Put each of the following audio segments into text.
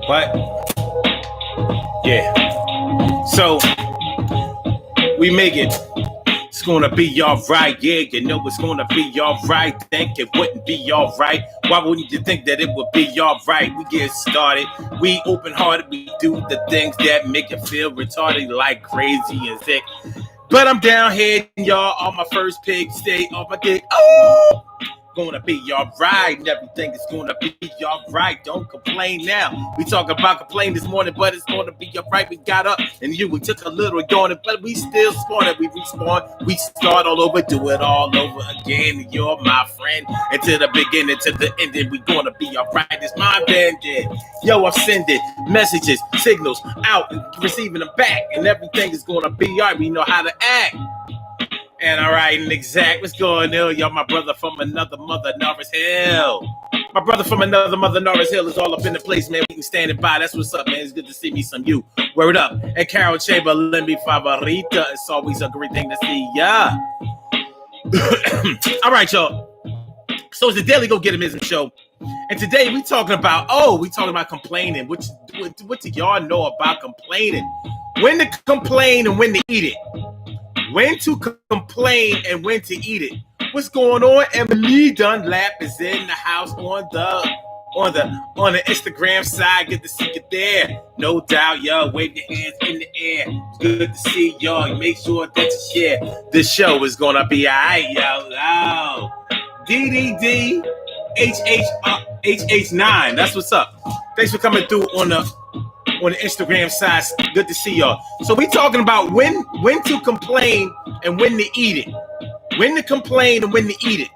What? Yeah. So we make it. It's gonna be alright, yeah, you know it's gonna be alright. Think it wouldn't be alright. Why wouldn't you think that it would be alright? We get started, we open hearted, we do the things that make you feel retarded like crazy and sick. But I'm down here, y'all, on my first pig, stay off my dick. Oh! Gonna be alright, and everything is gonna be alright. Don't complain now. We talk about complain this morning, but it's gonna be alright. We got up and we took a little yawning, but we still spawned. We respawn, we start all over, do it all over again. You're my friend, and to the beginning, to the ending, we gonna be alright. It's my bandit. Yo, I'm sending messages, signals out, and receiving them back, and everything is gonna be alright. We know how to act. And all right, and exact, what's going on, y'all? My brother from another mother, Norris Hill. My brother from another mother, Norris Hill, is all up in the place, man. We can standing by. That's what's up, man. It's good to see me, some you. Word up. And Carol Chamberlain, mi favorita. It's always a great thing to see ya. All right, y'all. So it's the Daily Go Get Him show. And today we talking about complaining. What do y'all know about complaining? When to complain and when to eat it. When to complain and when to eat it. What's going on? Emily Dunlap is in the house on the Instagram side. Good to see you there. No doubt, y'all. Wave your hands in the air. It's good to see y'all. Make sure that you share. This show is gonna be alright, y'all. Oh. DDD HH9. That's what's up. Thanks for coming through on the Instagram side. Good to see y'all. So we talking about when to complain and when to eat it. When to complain and when to eat it.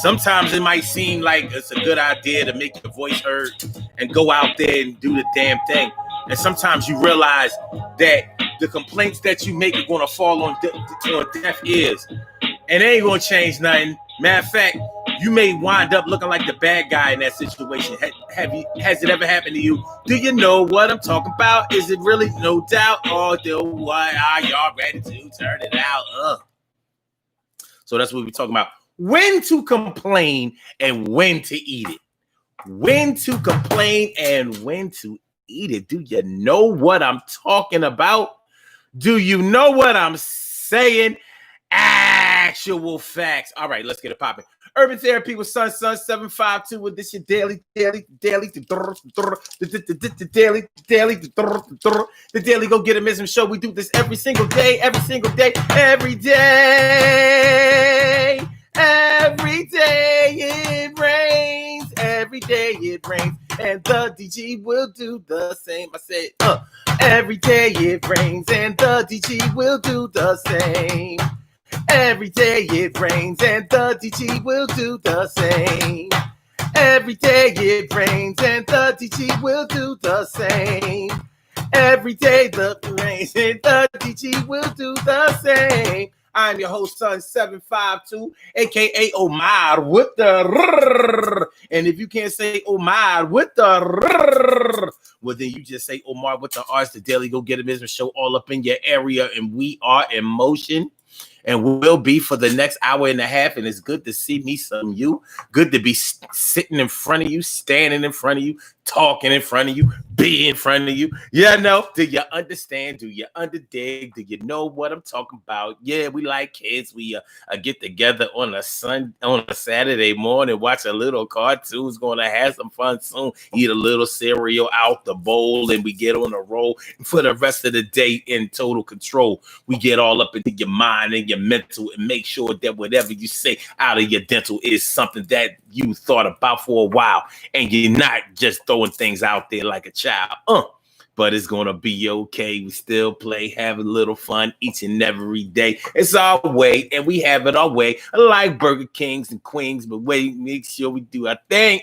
Sometimes it might seem like it's a good idea to make your voice heard and go out there and do the damn thing. And sometimes you realize that the complaints that you make are going to fall on deaf ears. And they ain't going to change nothing. Matter of fact, you may wind up looking like the bad guy in that situation. Has it ever happened to you? Do you know what I'm talking about? Is it really no doubt? Or what are y'all ready to turn it out? So that's what we're talking about. When to complain and when to eat it. When to complain and when to eat it. Do you know what I'm talking about? Do you know what I'm saying? Actual facts. All right, let's get it popping. Urban Therapy with Sun 752 with this your daily, the daily Go Get Him show. We do this every single day, every day it rains, and the DG will do the same. I said, every day it rains, and the DG will do the same. Every day it rains and the DG will do the same. Every day it rains and the DG will do the same. Every day the rains and the DG will do the same. I'm your host, Sun 752, aka Omar with the rrrr. And if you can't say Omar with the rrrr, well then you just say Omar with the R's. The Daily Go Get Him show all up in your area, and we are in motion. And will be for the next hour and a half. And it's good to see me, some you. Good to be sitting in front of you, standing in front of you, talking in front of you, be in front of you. Yeah, no. Do you understand? Do you underdig? Do you know what I'm talking about? Yeah, we like kids. We get together on a Saturday morning, watch a little cartoons, gonna have some fun soon, eat a little cereal out the bowl, and we get on a roll for the rest of the day in total control. We get all up into your mind and your mental and make sure that whatever you say out of your dental is something that you thought about for a while, and you're not just throwing things out there like a child. But it's gonna be okay. We still play, have a little fun each and every day. It's our way, and we have it our way, like Burger Kings and Queens. But wait, make sure we do our thing.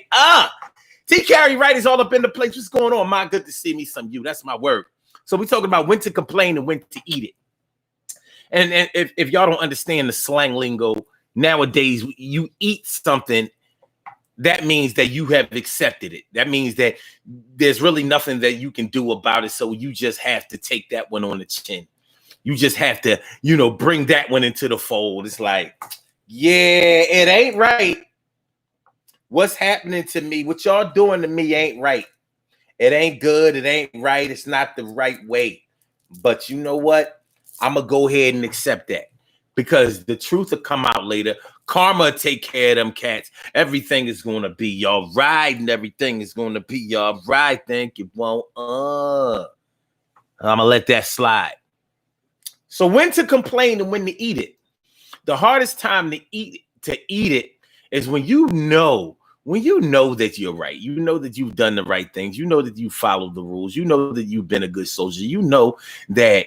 T. Carey Wright is all up in the place. What's going on? My good to see me, some you. That's my word. So we're talking about when to complain and when to eat it. And if y'all don't understand the slang lingo nowadays, you eat something, that means that you have accepted it. That means that there's really nothing that you can do about it. So you just have to take that one on the chin. You just have to, bring that one into the fold. It's like, yeah, it ain't right. What's happening to me? What y'all doing to me ain't right. It ain't good. It ain't right. It's not the right way. But you know what? I'm going to go ahead and accept that because the truth will come out later. Karma take care of them cats. Everything is going to be all right, and everything is going to be all right. Think it won't. I'm going to let that slide. So when to complain and when to eat it. The hardest time to eat it is when you know that you're right. You know that you've done the right things. You know that you followed the rules. You know that you've been a good soldier. You know that,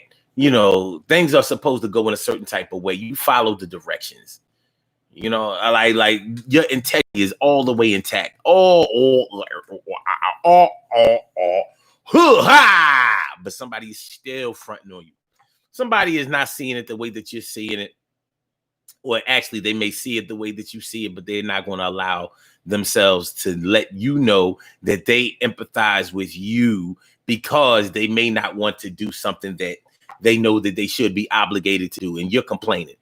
things are supposed to go in a certain type of way. You follow the directions. Like your integrity is all the way intact. But somebody is still fronting on you. Somebody is not seeing it the way that you're seeing it. Or actually, they may see it the way that you see it, but they're not going to allow themselves to let you know that they empathize with you because they may not want to do something that they know that they should be obligated to do. And you're complaining.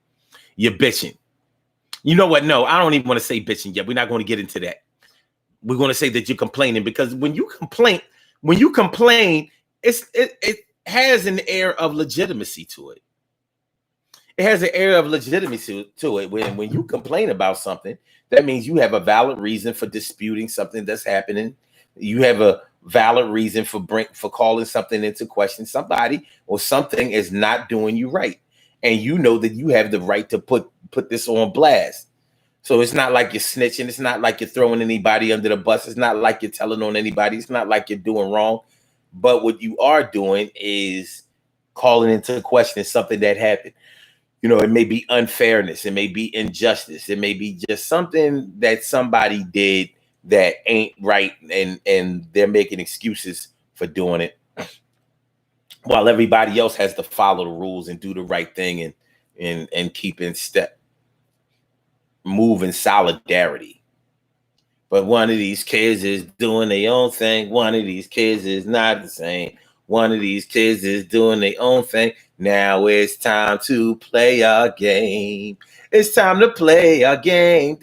You're bitching. You know what? No, I don't even want to say bitching yet. We're not going to get into that. We're going to say that you're complaining because when you complain, it has an air of legitimacy to it. It has an air of legitimacy to it. When you complain about something, that means you have a valid reason for disputing something that's happening. You have a valid reason for calling something into question. Somebody or something is not doing you right. And you know that you have the right to put this on blast. So it's not like you're snitching. It's not like you're throwing anybody under the bus. It's not like you're telling on anybody. It's not like you're doing wrong. But what you are doing is calling into question something that happened. It may be unfairness. It may be injustice. It may be just something that somebody did that ain't right, and they're making excuses for doing it, while everybody else has to follow the rules and do the right thing and keep in step, move in solidarity. But one of these kids is doing their own thing. One of these kids is not the same. One of these kids is doing their own thing. Now it's time to play a game. It's time to play a game.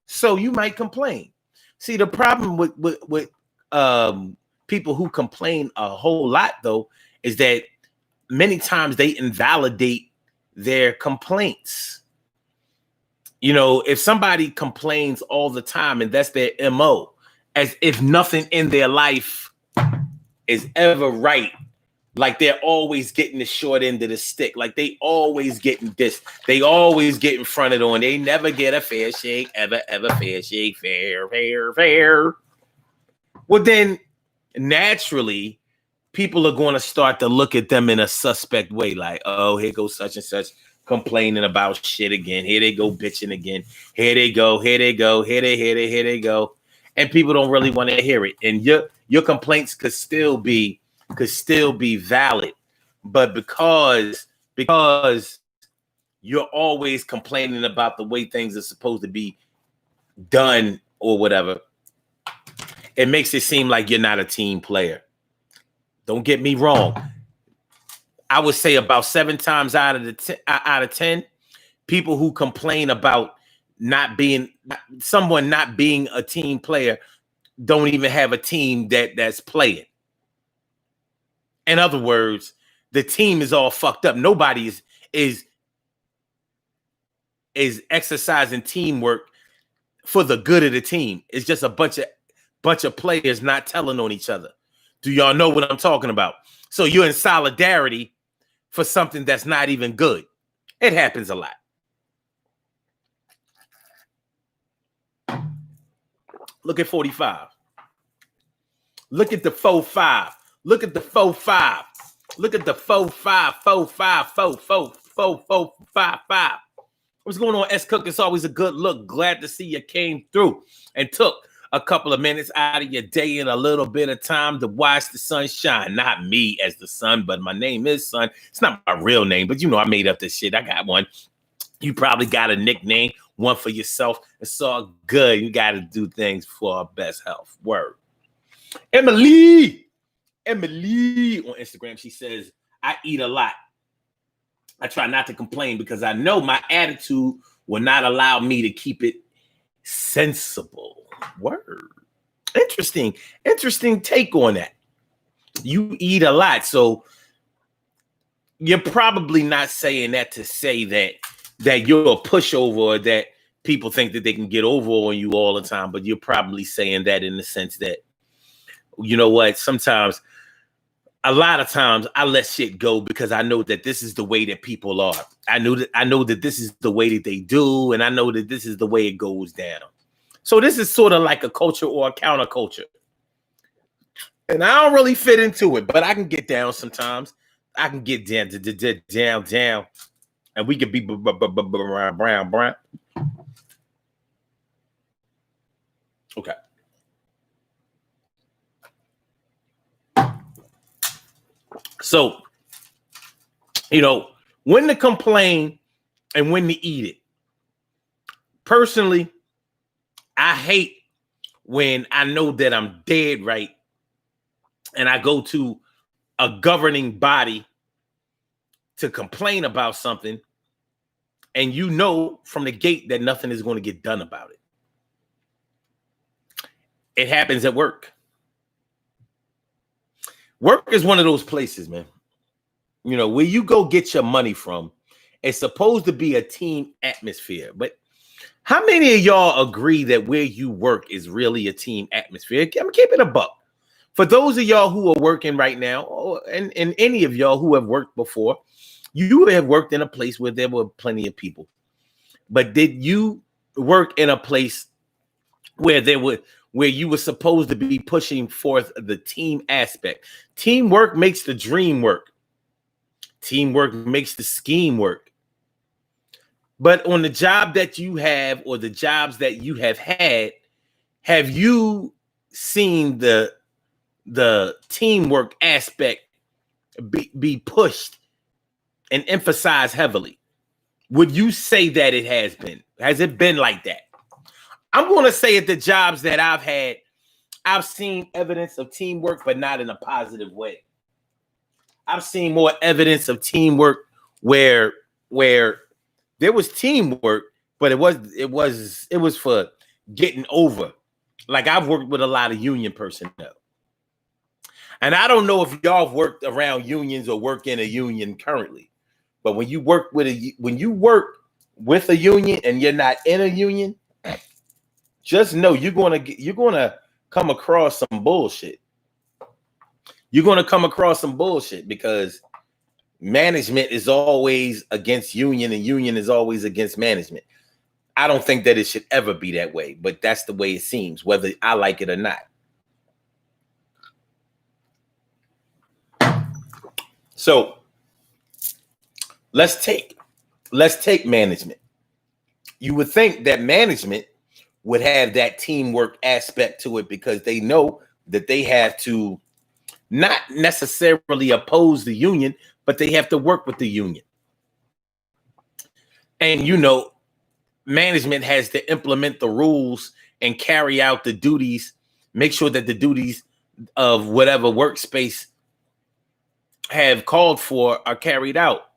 So you might complain. See, the problem with people who complain a whole lot, though, is that many times they invalidate their complaints. If somebody complains all the time and that's their MO, as if nothing in their life is ever right, like they're always getting the short end of the stick, like they always getting this, they always getting fronted on, they never get a fair shake, ever fair shake, fair. Well, then naturally, people are going to start to look at them in a suspect way, like, oh, here goes such and such complaining about shit again. Here they go bitching again. Here they go. Here they go. And people don't really want to hear it. And your complaints could still be valid, but because you're always complaining about the way things are supposed to be done or whatever, it makes it seem like you're not a team player. Don't get me wrong. I would say about 7 times out of 10, people who complain about someone not being a team player don't even have a team that's playing. In other words, the team is all fucked up. Nobody is exercising teamwork for the good of the team. It's just a bunch of players not telling on each other. Do y'all know what I'm talking about? So you're in solidarity for something that's not even good. It happens a lot. Look at 45. Look at the 4-5. Look at the 4-5. Look at the 4-5, 4-5, 4-4, 4-4, 5-5. What's going on, S. Cook? It's always a good look. Glad to see you came through and took a couple of minutes out of your day and a little bit of time to watch the sun shine. Not me as the sun, but my name is Sun. It's not my real name, but I made up this shit. I got one. You probably got a nickname, one for yourself. It's all good. You got to do things for our best health. Word. Emily on Instagram, she says, I eat a lot. I try not to complain because I know my attitude will not allow me to keep it sensible. Word. Interesting take on that. You eat a lot, so you're probably not saying that to say that you're a pushover, or that people think that they can get over on you all the time, but you're probably saying that in the sense that, you know what, sometimes, a lot of times I let shit go because I know that this is the way that people are. I know that this is the way that they do, and I know that this is the way it goes down. So this is sort of like a culture or a counterculture. And I don't really fit into it, but I can get down sometimes. I can get down, and we could be brown. Okay. So, you know, when to complain and when to eat it. Personally, I hate when I know that I'm dead right and I go to a governing body to complain about something, and you know from the gate that nothing is going to get done about it. It happens at work. Work is one of those places, man. You know, where you go get your money from, it's supposed to be a team atmosphere. But how many of y'all agree that where you work is really a team atmosphere? I'm keeping a buck. For those of y'all who are working right now, and any of y'all who have worked before, you have worked in a place where there were plenty of people. But did you work in a place where you were supposed to be pushing forth the team aspect? Teamwork makes the dream work. Teamwork makes the scheme work. But on the job that you have, or the jobs that you have had, have you seen the teamwork aspect be pushed and emphasized heavily? Would you say that it has been? Has it been like that? I'm going to say at the jobs that I've had, I've seen evidence of teamwork, but not in a positive way. I've seen more evidence of teamwork where there was teamwork, but it was for getting over. Like, I've worked with a lot of union personnel. And I don't know if y'all have worked around unions or work in a union currently, but when you work with a union and you're not in a union, just know you're gonna come across some bullshit. You're gonna come across some bullshit because management is always against union and union is always against management. I don't think that it should ever be that way, but that's the way it seems, whether I like it or not. So let's take management. You would think that management would have that teamwork aspect to it because they know that they have to not necessarily oppose the union, but they have to work with the union. And, you know, management has to implement the rules and carry out the duties, make sure that the duties of whatever workspace have called for are carried out.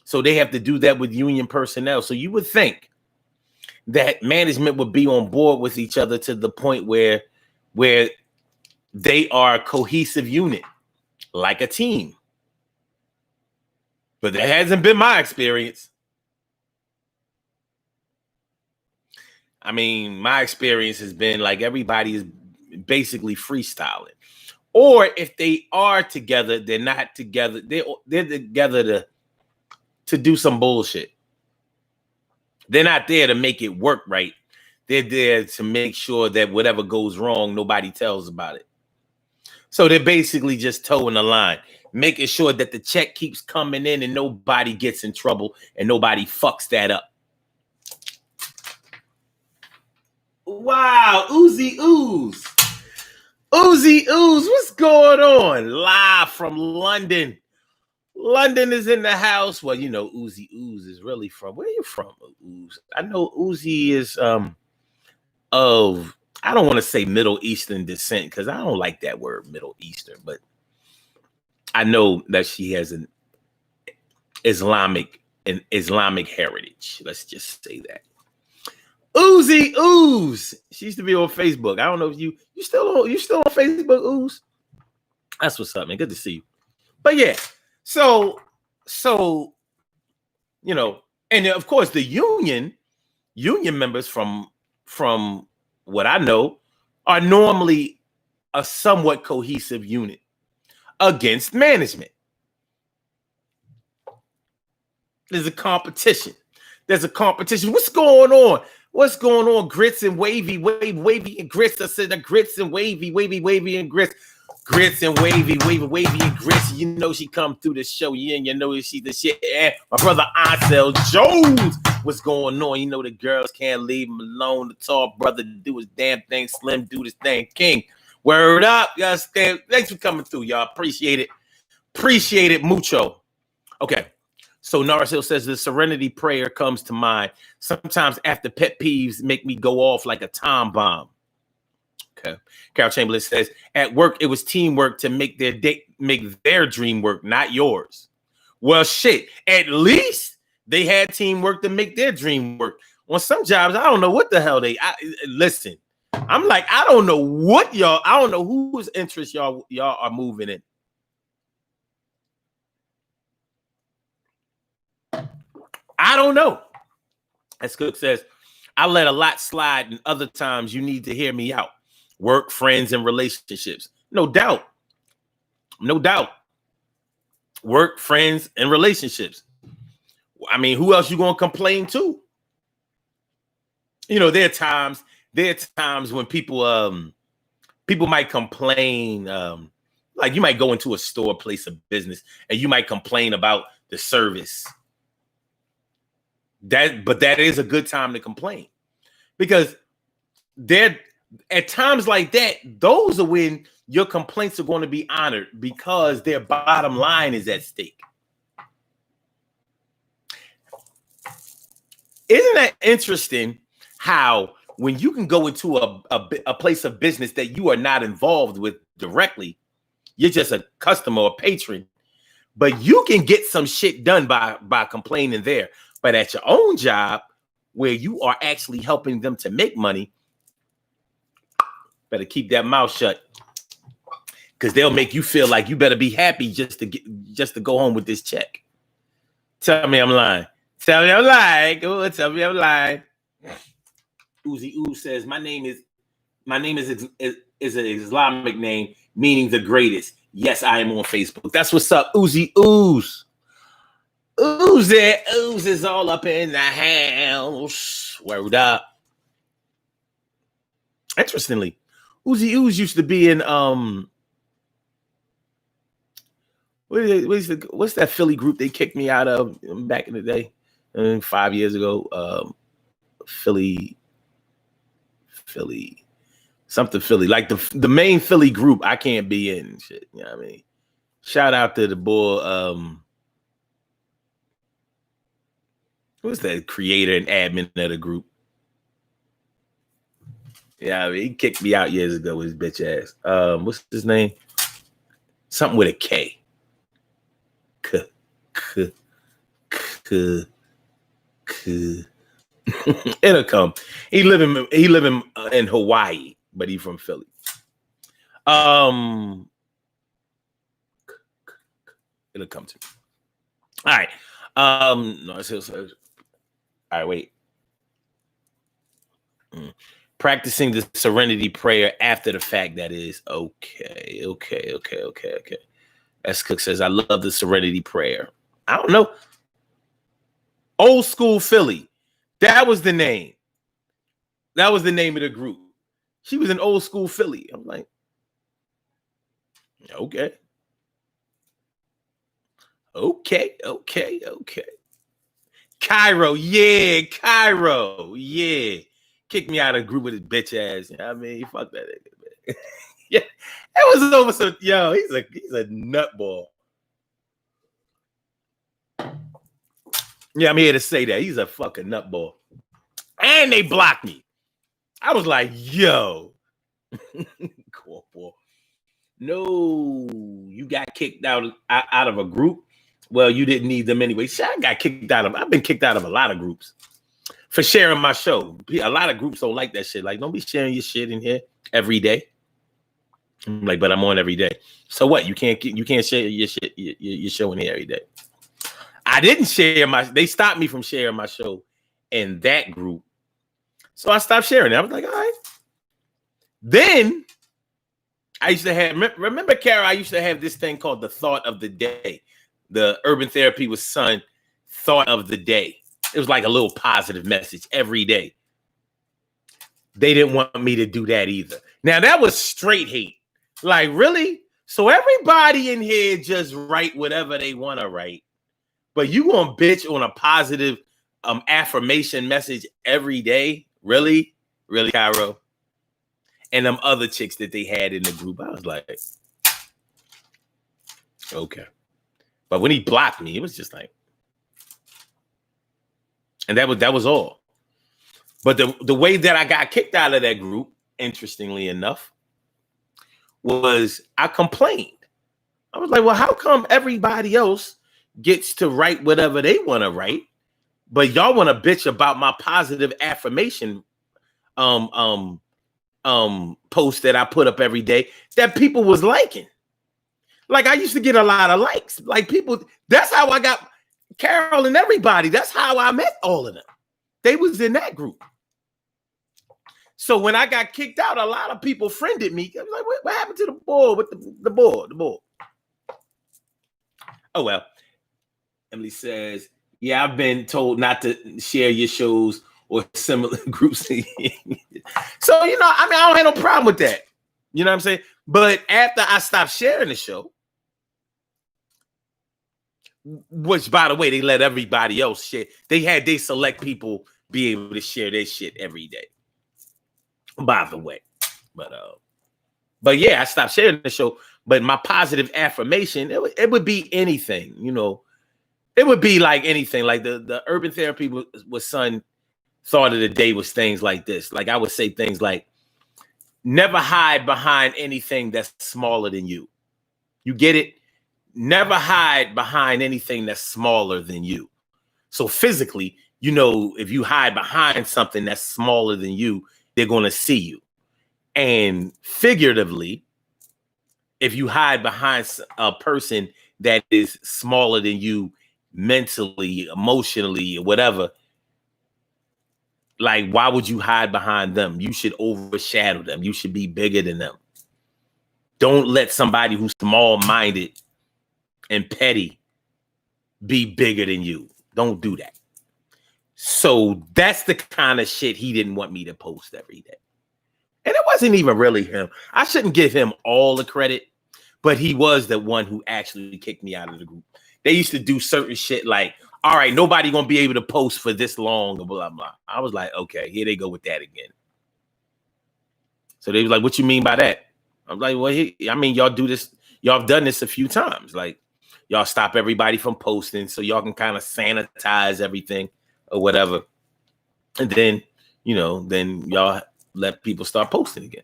So they have to do that with union personnel. So you would think that management would be on board with each other to the point where they are a cohesive unit, like a team. But that hasn't been my experience. I mean, my experience has been like everybody is basically freestyling. Or if they are together, they're not together. They're together to do some bullshit. They're not there to make it work right. They're there to make sure that whatever goes wrong, nobody tells about it. So they're basically just towing the line, making sure that the check keeps coming in and nobody gets in trouble and nobody fucks that up. Wow, Uzi Ooze. Uzi Ooze, what's going on? Live from London. London is in the house. Well, you know, Uzi Ooze is really from, where are you from, Ooze? I know Uzi is of, I don't want to say Middle Eastern descent because I don't like that word Middle Eastern, but I know that she has an Islamic an Islamic heritage. Let's just say that. Uzi Ooze. She used to be on Facebook. I don't know if you still on Facebook, Ooze. That's what's up, man. Good to see you. But yeah, so you know, and of course the union members from what I know are normally a somewhat cohesive unit against management. There's a competition. What's going on? Grits and wavy and grits. I said the grits and wavy and grits. Grits and wavy and grits. You know she come through the show. Yeah, and you know she's the shit. And my brother Ansel Jones. What's going on? You know the girls can't leave him alone. The tall brother do his damn thing. Slim do his thing. King. Word up. Y'all stay. Thanks for coming through, y'all. Appreciate it. Appreciate it mucho. Okay. So Norris Hill says the serenity prayer comes to mind. Sometimes after pet peeves make me go off like a time bomb. Okay. Carol Chamberlain says at work it was teamwork to make their dream work, not yours. Well, shit. At least they had teamwork to make their dream work. On some jobs, I don't know what the hell listen. I'm like, I don't know whose interest y'all are moving in. I don't know. As Cook says, I let a lot slide, and other times you need to hear me out. Work, friends, and relationships. No doubt. Work, friends, and relationships. I mean, who else you gonna complain to? You know, there are times when people might complain. Like you might go into a store, place of business, and you might complain about the service. But that is a good time to complain, because at times like that, those are when your complaints are going to be honored because their bottom line is at stake. Isn't that interesting how when you can go into a place of business that you are not involved with directly, you're just a customer or patron, but you can get some shit done by complaining there. But at your own job, where you are actually helping them to make money, better keep that mouth shut, because they'll make you feel like you better be happy just to go home with this check. Tell me I'm lying. Tell me I'm lying. Go tell me I'm lying. Uzi Ooze says my name is an Islamic name meaning the greatest. Yes, I am on Facebook. That's what's up, Uzi Ooze. Ooze is all up in the house. Word up. Interestingly, Uzi Ooze used to be in what's that Philly group they kicked me out of back in the day, 5 years ago? Philly, something Philly, like the main Philly group. I can't be in and shit. You know what I mean? Shout out to the boy. Who's that creator and admin of the group? Yeah, I mean, he kicked me out years ago with his bitch ass. What's his name? Something with a K. It'll come. He live in Hawaii, but he's from Philly. It'll come to me. All right. No, it's all right, wait. Practicing the serenity prayer after the fact, that is. Okay. S. Cook says, I love the serenity prayer. I don't know. Old School Philly. That was the name. That was the name of the group. She was in Old School Philly. I'm like, okay. Cairo, yeah. Kicked me out of the group with his bitch ass. I mean, fuck that nigga, man. Yeah, it was over. So, yo, he's a nutball. Yeah, I'm here to say that he's a fucking nutball. And they blocked me. I was like, yo, Corporal. No, you got kicked out of a group Well, you didn't need them anyway. Shit, I've been kicked out of a lot of groups for sharing my show. A lot of groups don't like that shit. Like, don't be sharing your shit in here every day. I'm like, but I'm on every day. So what? You can't share your shit, your show in here every day. I didn't share they stopped me from sharing my show in that group. So I stopped sharing it. I was like, all right. Then I used to have, remember, Kara, I used to have this thing called the thought of the day. The Urban Therapy with Son thought of the day. It was like a little positive message every day. They didn't want me to do that either. Now, that was straight hate. Like, really? So everybody in here just write whatever they want to write. But you gonna bitch on a positive affirmation message every day? Really? Really, Cairo? And them other chicks that they had in the group, I was like, okay. But when he blocked me, it was just like, and that was all. But the way that I got kicked out of that group, interestingly enough, was I complained. I was like, well, how come everybody else gets to write whatever they want to write, but y'all want to bitch about my positive affirmation post that I put up every day that people was liking? Like, I used to get a lot of likes. Like, people, that's how I got Carol and everybody. That's how I met all of them. They was in that group. So when I got kicked out, a lot of people friended me. I was like, what happened to the board with the board? Oh, well. Emily says, yeah, I've been told not to share your shows or similar groups. So, I don't have no problem with that. You know what I'm saying? But after I stopped sharing the show, which, by the way, they let everybody else share. They select people be able to share their shit every day. By the way. But yeah, I stopped sharing the show. But my positive affirmation, it would be anything, It would be like anything. Like the Urban Therapy with Son thought of the day was things like this. Like, I would say things like, never hide behind anything that's smaller than you. You get it? Never hide behind anything that's smaller than you. So physically, if you hide behind something that's smaller than you, they're going to see you. And figuratively, if you hide behind a person that is smaller than you mentally, emotionally, or whatever, like, why would you hide behind them? You should overshadow them. You should be bigger than them. Don't let somebody who's small-minded and petty be bigger than you. Don't do that. So that's the kind of shit he didn't want me to post every day. And it wasn't even really him. I shouldn't give him all the credit, but he was the one who actually kicked me out of the group. They used to do certain shit like, all right, nobody gonna be able to post for this long, blah, blah, blah. I was like, okay, here they go with that again. So they was like, what you mean by that? I'm like, well, y'all do this. Y'all have done this a few times. Like, y'all stop everybody from posting so y'all can kind of sanitize everything or whatever. And then, then y'all let people start posting again.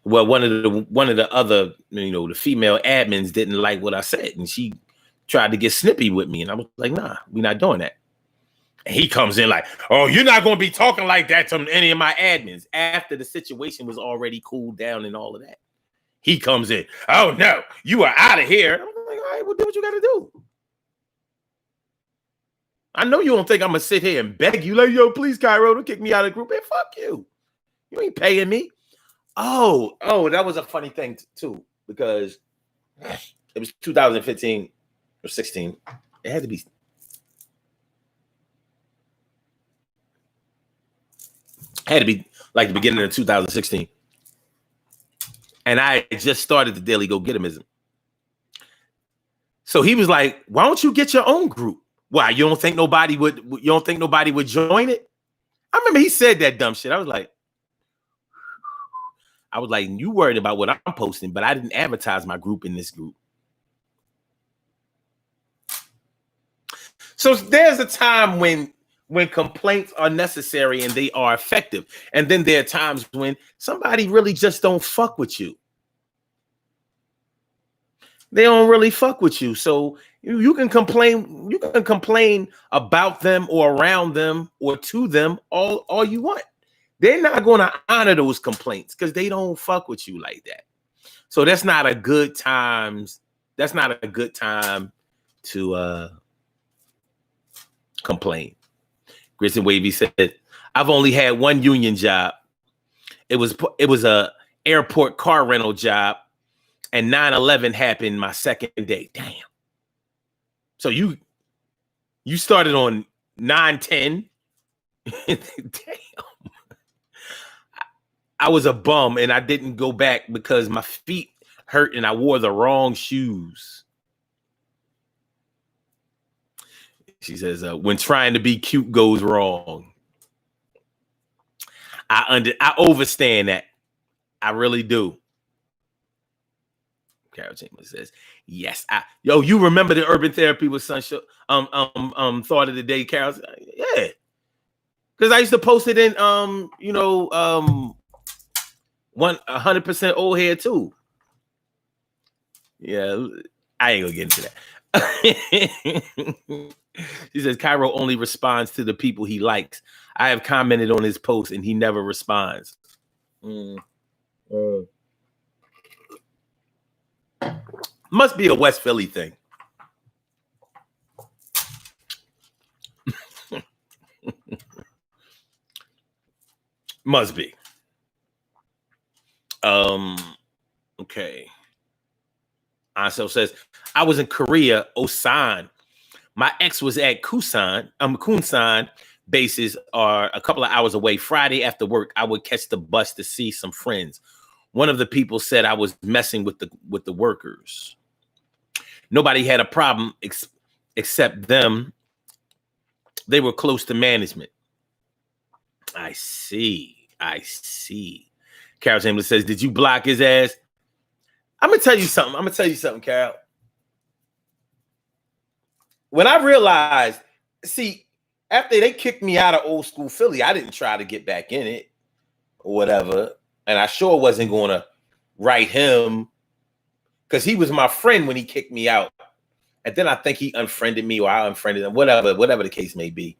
Well, one of the other, the female admins didn't like what I said, and she tried to get snippy with me, and I was like, nah, we're not doing that. And he comes in like, oh, you're not going to be talking like that to any of my admins after the situation was already cooled down and all of that. He comes in, oh, no, you are out of here. I'm like, all right, well, do what you got to do. I know you don't think I'm going to sit here and beg you, like, yo, please, Cairo, don't kick me out of the group. Hey, fuck you. You ain't paying me. Oh, that was a funny thing, too, because it was 2015 or 16. It had to be. Like the beginning of 2016. And I just started the Daily Go Getimism. So he was like, why don't you get your own group? Why, you don't think nobody would join it? I remember he said that dumb shit. I was like, you worried about what I'm posting, but I didn't advertise my group in this group. So there's a time when complaints are necessary and they are effective. And then there are times when somebody really just don't fuck with you. They don't really fuck with you. So, You can complain. You can complain about them or around them or to them all you want. They're not going to honor those complaints because they don't fuck with you like that. So that's not a good time. That's not a good time to complain. Grayson Wavy said, "I've only had one union job. It was a airport car rental job, and 9/11 happened my second day." Damn. So you started on 9/10. Damn. I was a bum and I didn't go back because my feet hurt and I wore the wrong shoes. She says, when trying to be cute goes wrong. I understand that. I really do. Carol Chambers says, yes. You remember the Urban Therapy with Sunshine thought of the day, Carol? Yeah. Because I used to post it in 100% old hair too. Yeah, I ain't gonna get into that. She says Cairo only responds to the people he likes. I have commented on his post and he never responds. Must be a West Philly thing. Must be. Okay. Anso says, I was in Korea, Osan. My ex was at Kunsan bases are a couple of hours away. Friday after work, I would catch the bus to see some friends. One of the people said I was messing with the workers. Nobody had a problem except them. They were close to management. I see. Carol Chambers says, did you block his ass? I'm gonna tell you something, Carol. When I realized, after they kicked me out of old school Philly, I didn't try to get back in it or whatever. And I sure wasn't going to write him because he was my friend when he kicked me out. And then I think he unfriended me or I unfriended him, whatever the case may be.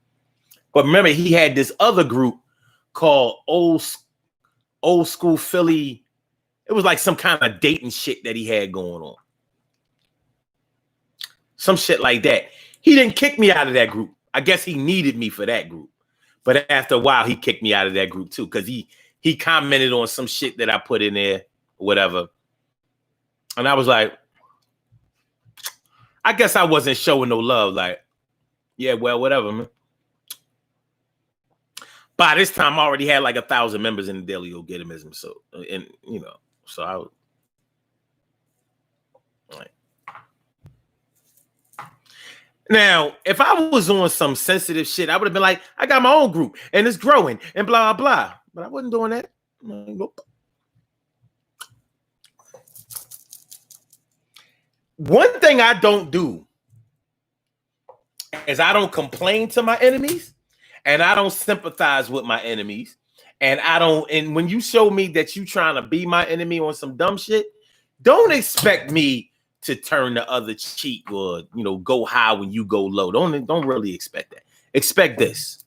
But remember, he had this other group called Old School Philly. It was like some kind of dating shit that he had going on. Some shit like that. He didn't kick me out of that group. I guess he needed me for that group. But after a while, he kicked me out of that group too, because he commented on some shit that I put in there, whatever. And I was like, I guess I wasn't showing no love. Like, yeah, well, whatever, man. By this time, I already had like 1,000 members in the Daily Go-Getimism. So, and so I was like, now, if I was on some sensitive shit, I would have been like, I got my own group and it's growing and blah, blah, blah. But I wasn't doing that. Nope. One thing I don't do is I don't complain to my enemies and I don't sympathize with my enemies. And when you show me that you trying to be my enemy on some dumb shit, don't expect me to turn the other cheek or, go high when you go low. Don't really expect that. Expect this.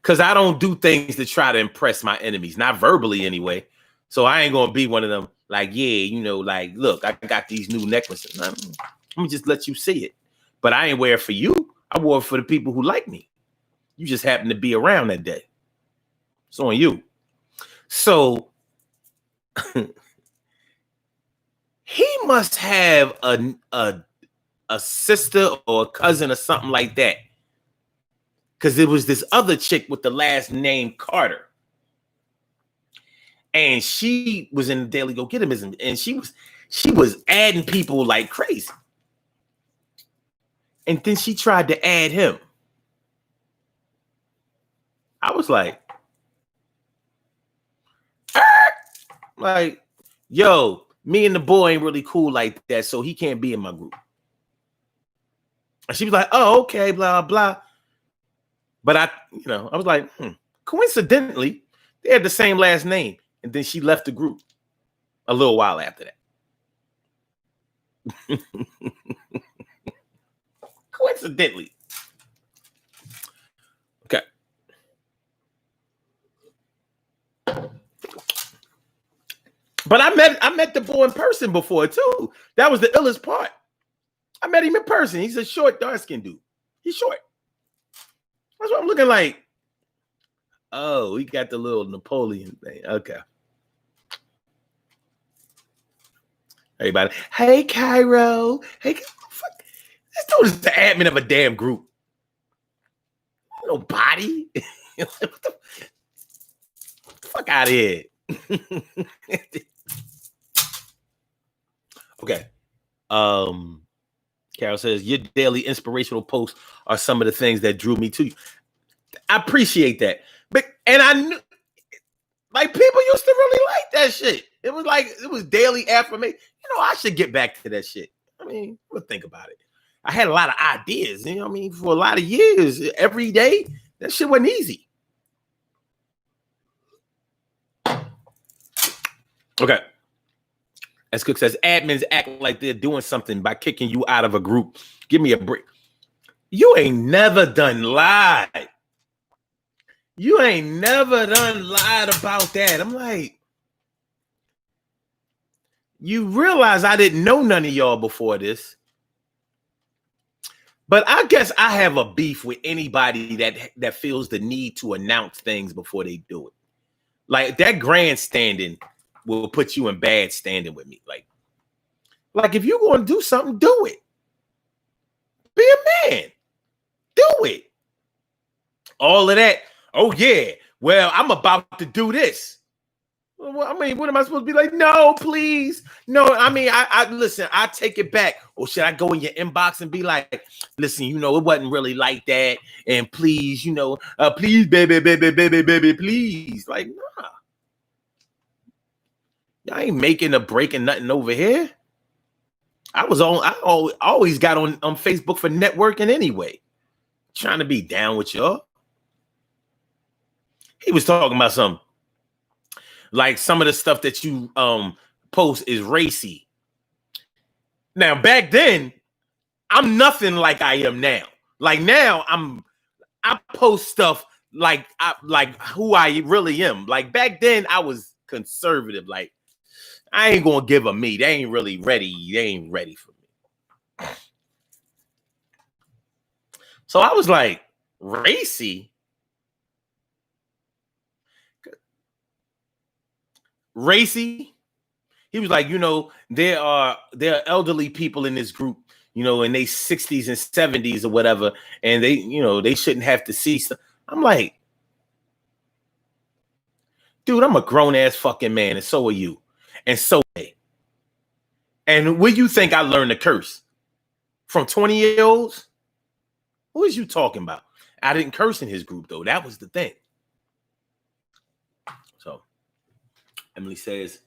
Because I don't do things to try to impress my enemies, not verbally anyway. So I ain't going to be one of them like, yeah, like, look, I got these new necklaces. Let me just let you see it. But I ain't wear it for you. I wore it for the people who like me. You just happen to be around that day. It's on you. So he must have a sister or a cousin or something like that. Because it was this other chick with the last name Carter. And she was in the Daily Go-Getimism. And she was adding people like crazy. And then she tried to add him. I was like, yo, me and the boy ain't really cool like that, so he can't be in my group. And she was like, oh, okay, blah, blah. But I was like, coincidentally, they had the same last name. And then she left the group a little while after Coincidentally. Okay. But I met the boy in person before too. That was the illest part. I met him in person. He's a short, dark-skinned dude. He's short. That's what I'm looking like. Oh, he got the little Napoleon thing. Okay. Everybody, hey, Cairo. Hey, fuck. This dude is the admin of a damn group. Nobody. What the fuck out of here. Okay. Carol says, your daily inspirational posts are some of the things that drew me to you. I appreciate that. And I knew, like, people used to really like that shit. It was daily affirmation. You know, I should get back to that shit. I mean, think about it. I had a lot of ideas, you know what I mean, for a lot of years. Every day, that shit wasn't easy. Okay. As Cook says, admins act like they're doing something by kicking you out of a group. Give me a break. You ain't never done lied. You ain't never done lied about that. I'm like, you realize I didn't know none of y'all before this. But I guess I have a beef with anybody that feels the need to announce things before they do it. Like, that grandstanding will put you in bad standing with me. Like if you're going to do something, do it. Be a man. Do it. All of that. Oh, yeah. Well, I'm about to do this. Well, I mean, what am I supposed to be like? No, please. No, I mean, I listen, I take it back. Or should I go in your inbox and be like, listen, you know, it wasn't really like that. And please, you know, please, baby, please. Like, nah. Y'all ain't making or breaking nothing over here. I always got on Facebook for networking anyway. Trying to be down with y'all. He was talking about something. Like some of the stuff that you post is racy. Now, back then, I'm nothing like I am now. Like now, I post stuff like who I really am. Like back then, I was conservative. Like, I ain't gonna give them me. They ain't really ready. They ain't ready for me. So I was like, racy. Racy. He was like, you know, there are elderly people in this group, you know, in their 60s and 70s or whatever, and they, you know, they shouldn't have to see stuff. I'm like, dude, I'm a grown ass fucking man, and so are you, and so are they. And where you think I learned to curse? From 20-year-olds? Who is you talking about? I didn't curse in his group though. That was the thing. So Emily says,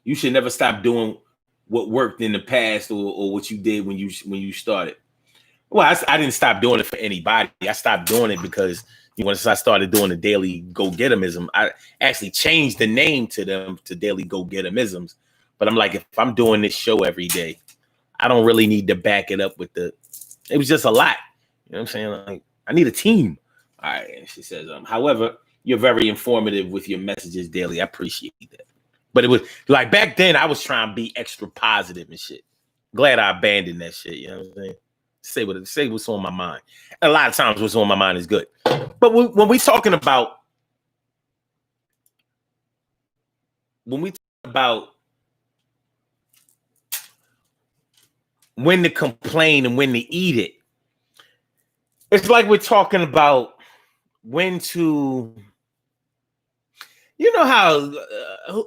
you should never stop doing what worked in the past or what you did when you started. Well, I didn't stop doing it for anybody. I stopped doing it because once I started doing the daily go-get-emism, I actually changed the name to them to daily go-get-emisms. But I'm like, if I'm doing this show every day, I don't really need to back it up with it was just a lot. You know what I'm saying? Like, I need a team. All right. And she says, however, you're very informative with your messages daily. I appreciate that. But it was like back then I was trying to be extra positive and shit. Glad I abandoned that shit. You know what I'm saying? Say what's on my mind. A lot of times what's on my mind is good. But when we talking about when to complain and when to eat it, it's like we're talking about when to, you know how,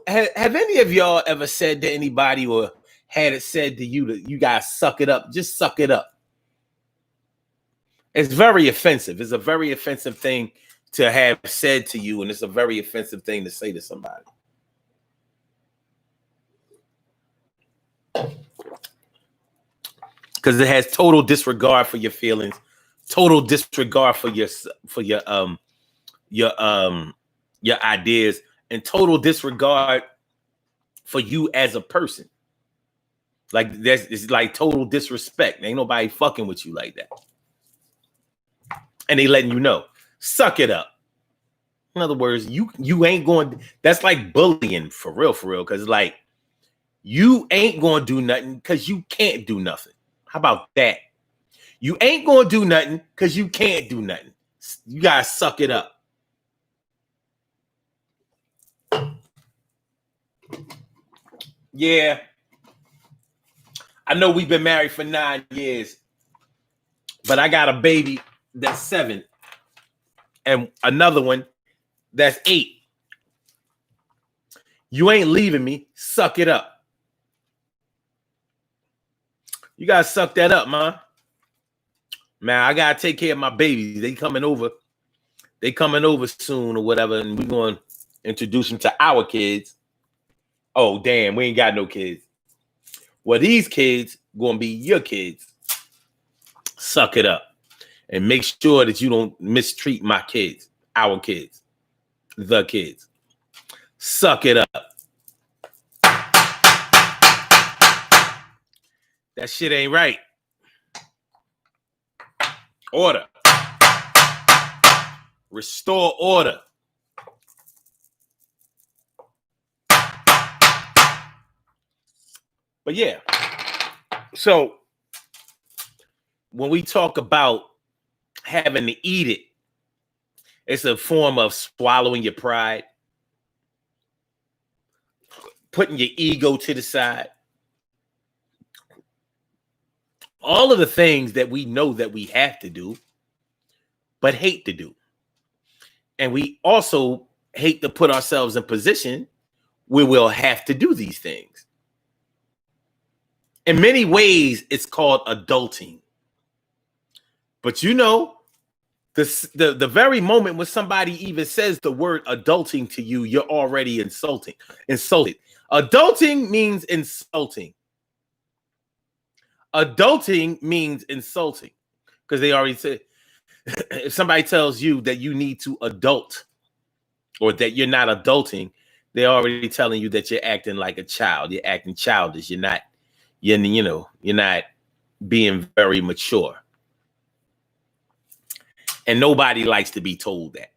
have any of y'all ever said to anybody or had it said to you that you guys suck it up? Just suck it up. It's very offensive. It's a very offensive thing to have said to you, and it's a very offensive thing to say to somebody. Because it has total disregard for your feelings, total disregard for your ideas, and total disregard for you as a person. Like it's like total disrespect. Ain't nobody fucking with you like that. And they letting you know, suck it up. In other words, you ain't going. That's like bullying for real, because like you ain't going to do nothing because you can't do nothing. How about that? You ain't going to do nothing because you can't do nothing. You gotta suck it up. Yeah, I know we've been married for 9 years, but I got a baby that's 7 and another one that's 8. You ain't leaving me. Suck it up. You gotta suck that up, man. Man, I gotta take care of my babies. They coming over. They coming over soon or whatever, and we're going to introduce them to our kids. Oh, damn, we ain't got no kids. Well, these kids going to be your kids. Suck it up. And make sure that you don't mistreat my kids, our kids, the kids. Suck it up. That shit ain't right. Order. Restore order. But yeah. So when we talk about having to eat it, it's a form of swallowing your pride, putting your ego to the side. All of the things that we know that we have to do, but hate to do. And we also hate to put ourselves in position where we'll have to do these things. In many ways, it's called adulting. But you know, the very moment when somebody even says the word adulting to you, you're already insulted. Adulting means insulting. Adulting means insulting because they already said if somebody tells you that you need to adult or that you're not adulting, they're already telling you that you're acting like a child. You're acting childish. You're not being very mature. And nobody likes to be told that.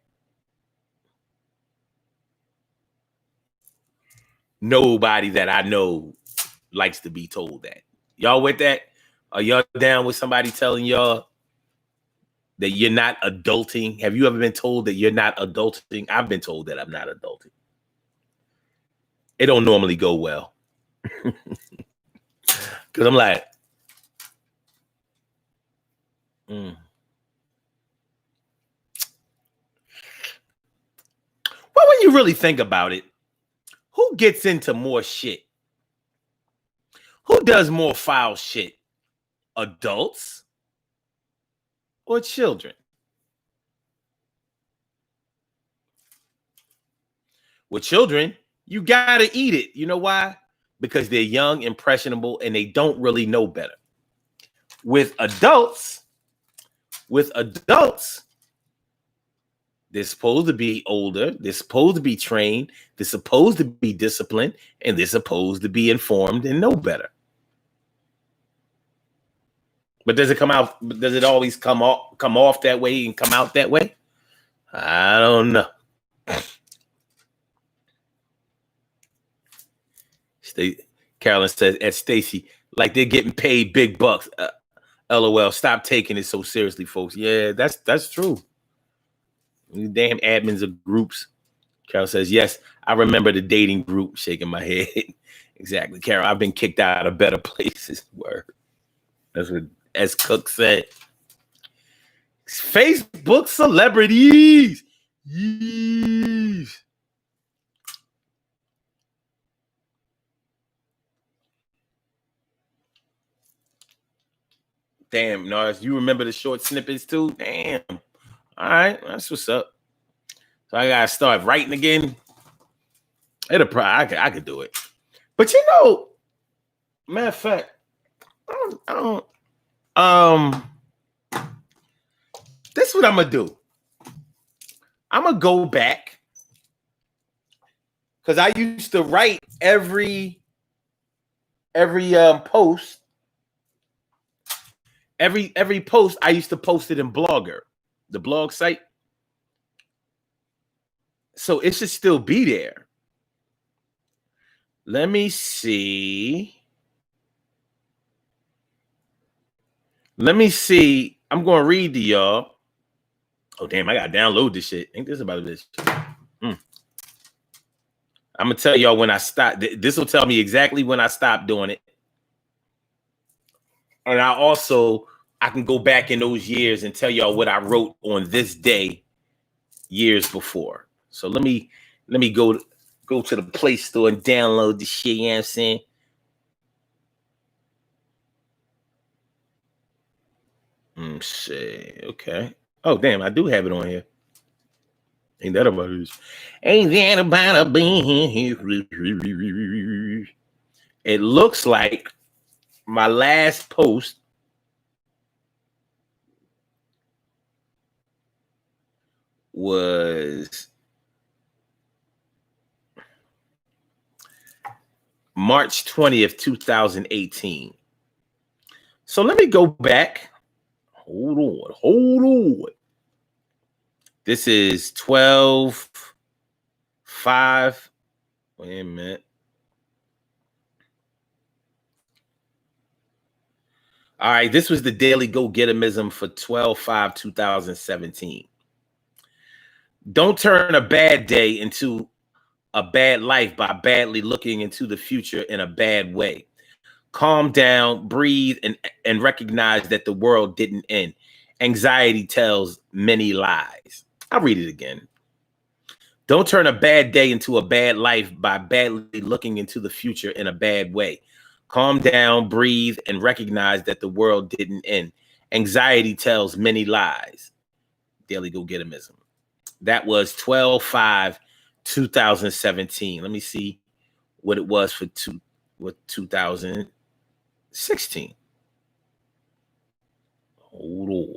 Nobody that I know likes to be told that. Y'all with that? Are y'all down with somebody telling y'all that you're not adulting? Have you ever been told that you're not adulting? I've been told that I'm not adulting. It don't normally go well. Because I'm like, Well, when you really think about it, who gets into more shit? Who does more foul shit? Adults or children? With children, you gotta eat it. You know why? Because they're young, impressionable, and they don't really know better. With adults, they're supposed to be older, they're supposed to be trained, they're supposed to be disciplined, and they're supposed to be informed and know better. But does it come out? Does it always come off that way and come out that way? I don't know. Carolyn says, at Stacy, like they're getting paid big bucks. LOL. Stop taking it so seriously, folks. Yeah, that's true. You damn admins of groups. Carol says, yes, I remember the dating group. Shaking my head. Exactly, Carol. I've been kicked out of better places. Word. That's what S. Cook said. Facebook celebrities. Yeesh. Damn, Nars, you remember the short snippets too? Damn. All right, that's what's up. So I gotta start writing again. I could do it. But you know, matter of fact, I don't this is what I'm gonna do. I'm gonna go back because I used to write every every post, every post, I used to post it in Blogger, the blog site. So it should still be there. Let me see. Let me see. I'm going to read to y'all. Oh, damn. I got to download this shit. Ain't this about this? I'm going to tell y'all when I stop. This will tell me exactly when I stopped doing it. And I can go back in those years and tell y'all what I wrote on this day years before. So let me go to the Play Store and download the shit, you know what I'm saying? Shit. Okay. Oh, damn, I do have it on here. Ain't that about it? Ain't that about a being? It looks like my last post was March 20th, 2018. So let me go back. Hold on. This is 12/5. Wait a minute. All right, this was the Daily Go-Getimism for 12/5/2017. Don't turn a bad day into a bad life by badly looking into the future in a bad way. Calm down, breathe, and recognize that the world didn't end. Anxiety tells many lies. I'll read it again. Don't turn a bad day into a bad life by badly looking into the future in a bad way. Calm down, breathe, and recognize that the world didn't end. Anxiety tells many lies. Daily Go-Getimism. That was 12/5/2017. Let me see what it was for 2016. Hold on.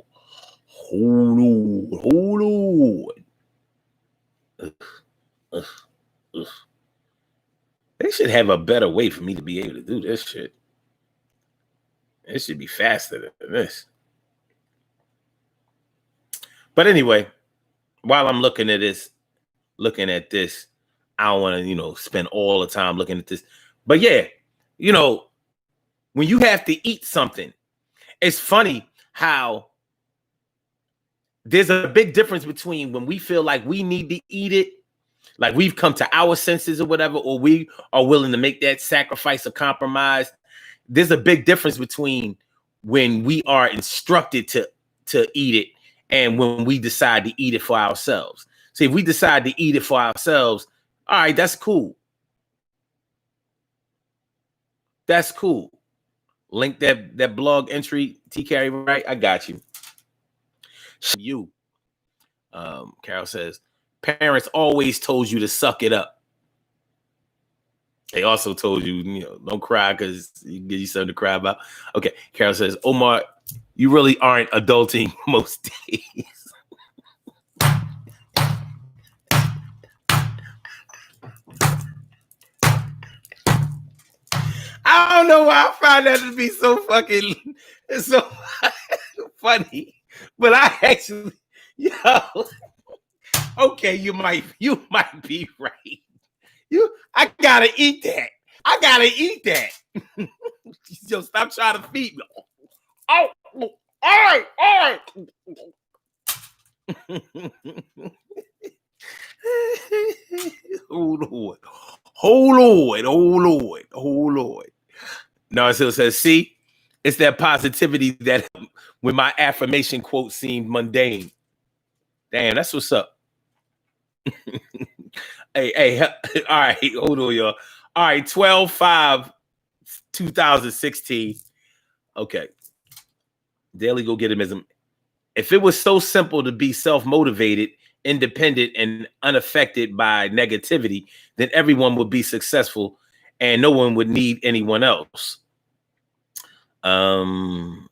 They should have a better way for me to be able to do this shit. It should be faster than this. But anyway, while I'm looking at this, I don't want to, spend all the time looking at this. But yeah, when you have to eat something, it's funny how there's a big difference between when we feel like we need to eat it, like we've come to our senses or whatever, or we are willing to make that sacrifice or compromise. There's a big difference between when we are instructed to eat it and when we decide to eat it for ourselves. See, if we decide to eat it for ourselves, all right, that's cool. That's cool. Link that blog entry, T. Carey, right? I got you. Carol says, parents always told you to suck it up. They also told you, don't cry because you give you something to cry about. Okay, Carol says, Omar, you really aren't adulting most days. I don't know why I find that to be so fucking so funny, but I actually, okay, you might be right. I gotta eat that. Yo, stop trying to feed me. Oh, all right. Hold on. No, it still says, see, it's that positivity that when my affirmation quote seemed mundane. Damn, that's what's up. Hey, all right, hold on, y'all. All right, 12/5/2016. Okay. Daily Go-Getimism. If it was so simple to be self-motivated, independent, and unaffected by negativity, then everyone would be successful and no one would need anyone else. Not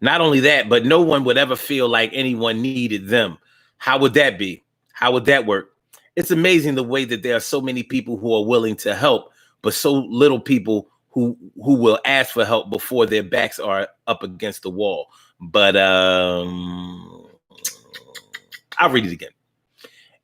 only that, but no one would ever feel like anyone needed them. How would that be? How would that work? It's amazing the way that there are so many people who are willing to help, but so little people who will ask for help before their backs are up against the wall. But I'll read it again.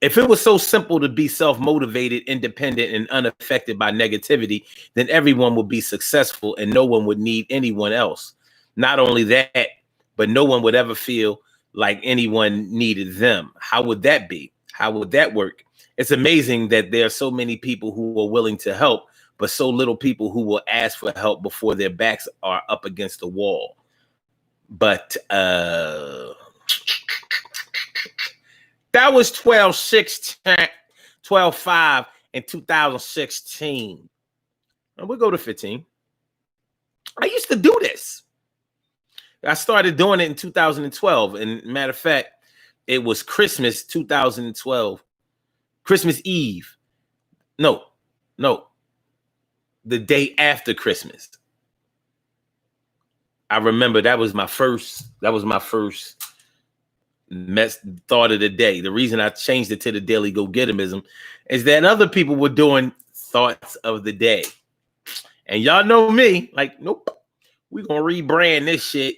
If it was so simple to be self-motivated, independent, and unaffected by negativity, then everyone would be successful and no one would need anyone else. Not only that, but no one would ever feel like anyone needed them. How would that be? How would that work? It's amazing that there are so many people who are willing to help, but so little people who will ask for help before their backs are up against the wall. But that was 12/5 in 2016. And we'll go to 15. I used to do this. I started doing it in 2012. And matter of fact, it was Christmas 2012. Christmas Eve. No. The day after Christmas. I remember that was my first thought of the day. The reason I changed it to the Daily Go-Getterism is that other people were doing thoughts of the day. And y'all know me, like, nope, we're going to rebrand this shit.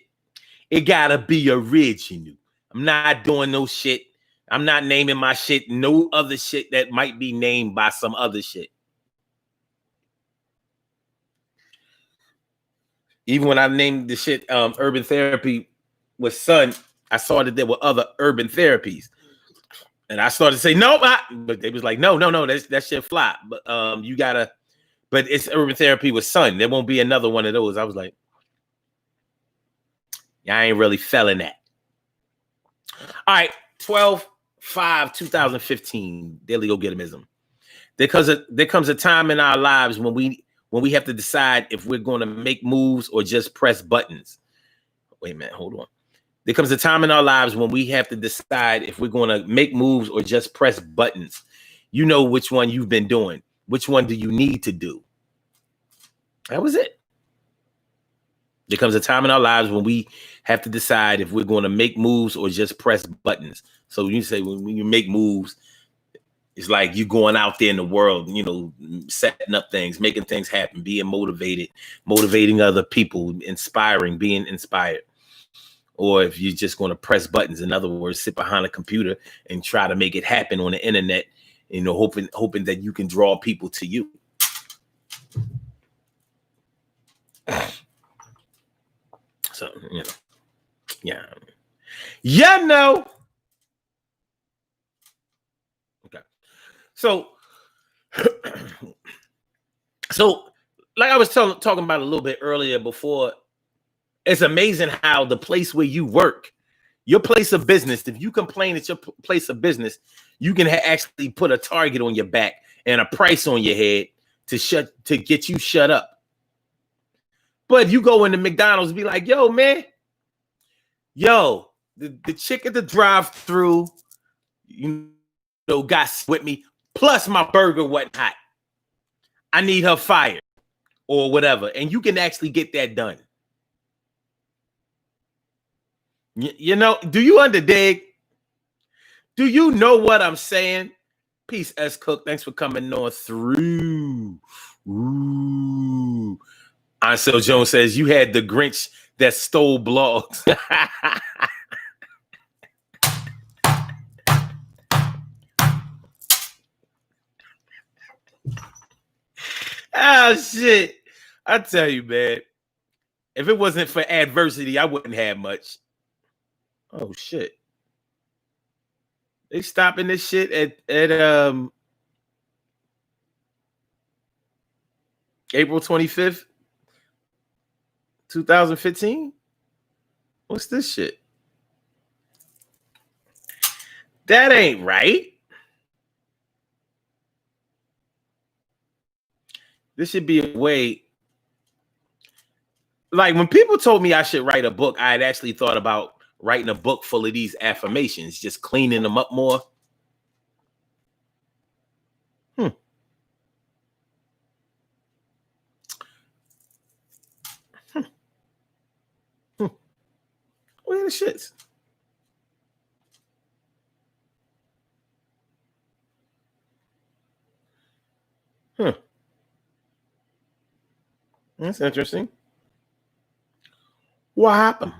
It got to be original. I'm not doing no shit. I'm not naming my shit no other shit that might be named by some other shit. Even when I named the shit Urban Therapy with Sun, I saw that there were other urban therapies. And I started to say, no, but they was like, no, that shit fly. But you gotta, but it's Urban Therapy with Sun. There won't be another one of those. I was like, yeah, I ain't really feeling that. All right, 12/5/2015, Daily Go-Getterism. There comes a time in our lives when we have to decide if we're going to make moves or just press buttons. Wait a minute, hold on. There comes a time in our lives when we have to decide if we're going to make moves or just press buttons. You know which one you've been doing. Which one do you need to do? That was it. There comes a time in our lives when we have to decide if we're going to make moves or just press buttons. So you say when you make moves, it's like you going out there in the world, you know, setting up things, making things happen, being motivated, motivating other people, inspiring, being inspired. Or if you're just going to press buttons, in other words, sit behind a computer and try to make it happen on the internet, you know, hoping that you can draw people to you. So, you know, yeah. No. Okay. So like I was talking about a little bit earlier before, it's amazing how the place where you work, your place of business, if you complain at your place of business, you can actually put a target on your back and a price on your head to get you shut up. But you go into McDonald's and be like, yo, man, the chick at the drive-thru, you know, got with me, plus my burger wasn't hot. I need her fired or whatever. And you can actually get that done. You know, do you underdig? Do you know what I'm saying? Peace, S. Cook. Thanks for coming on through. Ooh. Ansel Jones says, you had the Grinch that stole blogs. Oh, shit. I tell you, man, if it wasn't for adversity, I wouldn't have much. Oh, shit. They stopping this shit at April 25th, 2015. What's this shit? That ain't right. This should be a way. Like when people told me I should write a book, I had actually thought about writing a book full of these affirmations, just cleaning them up more. Where the shits? That's interesting. What happened?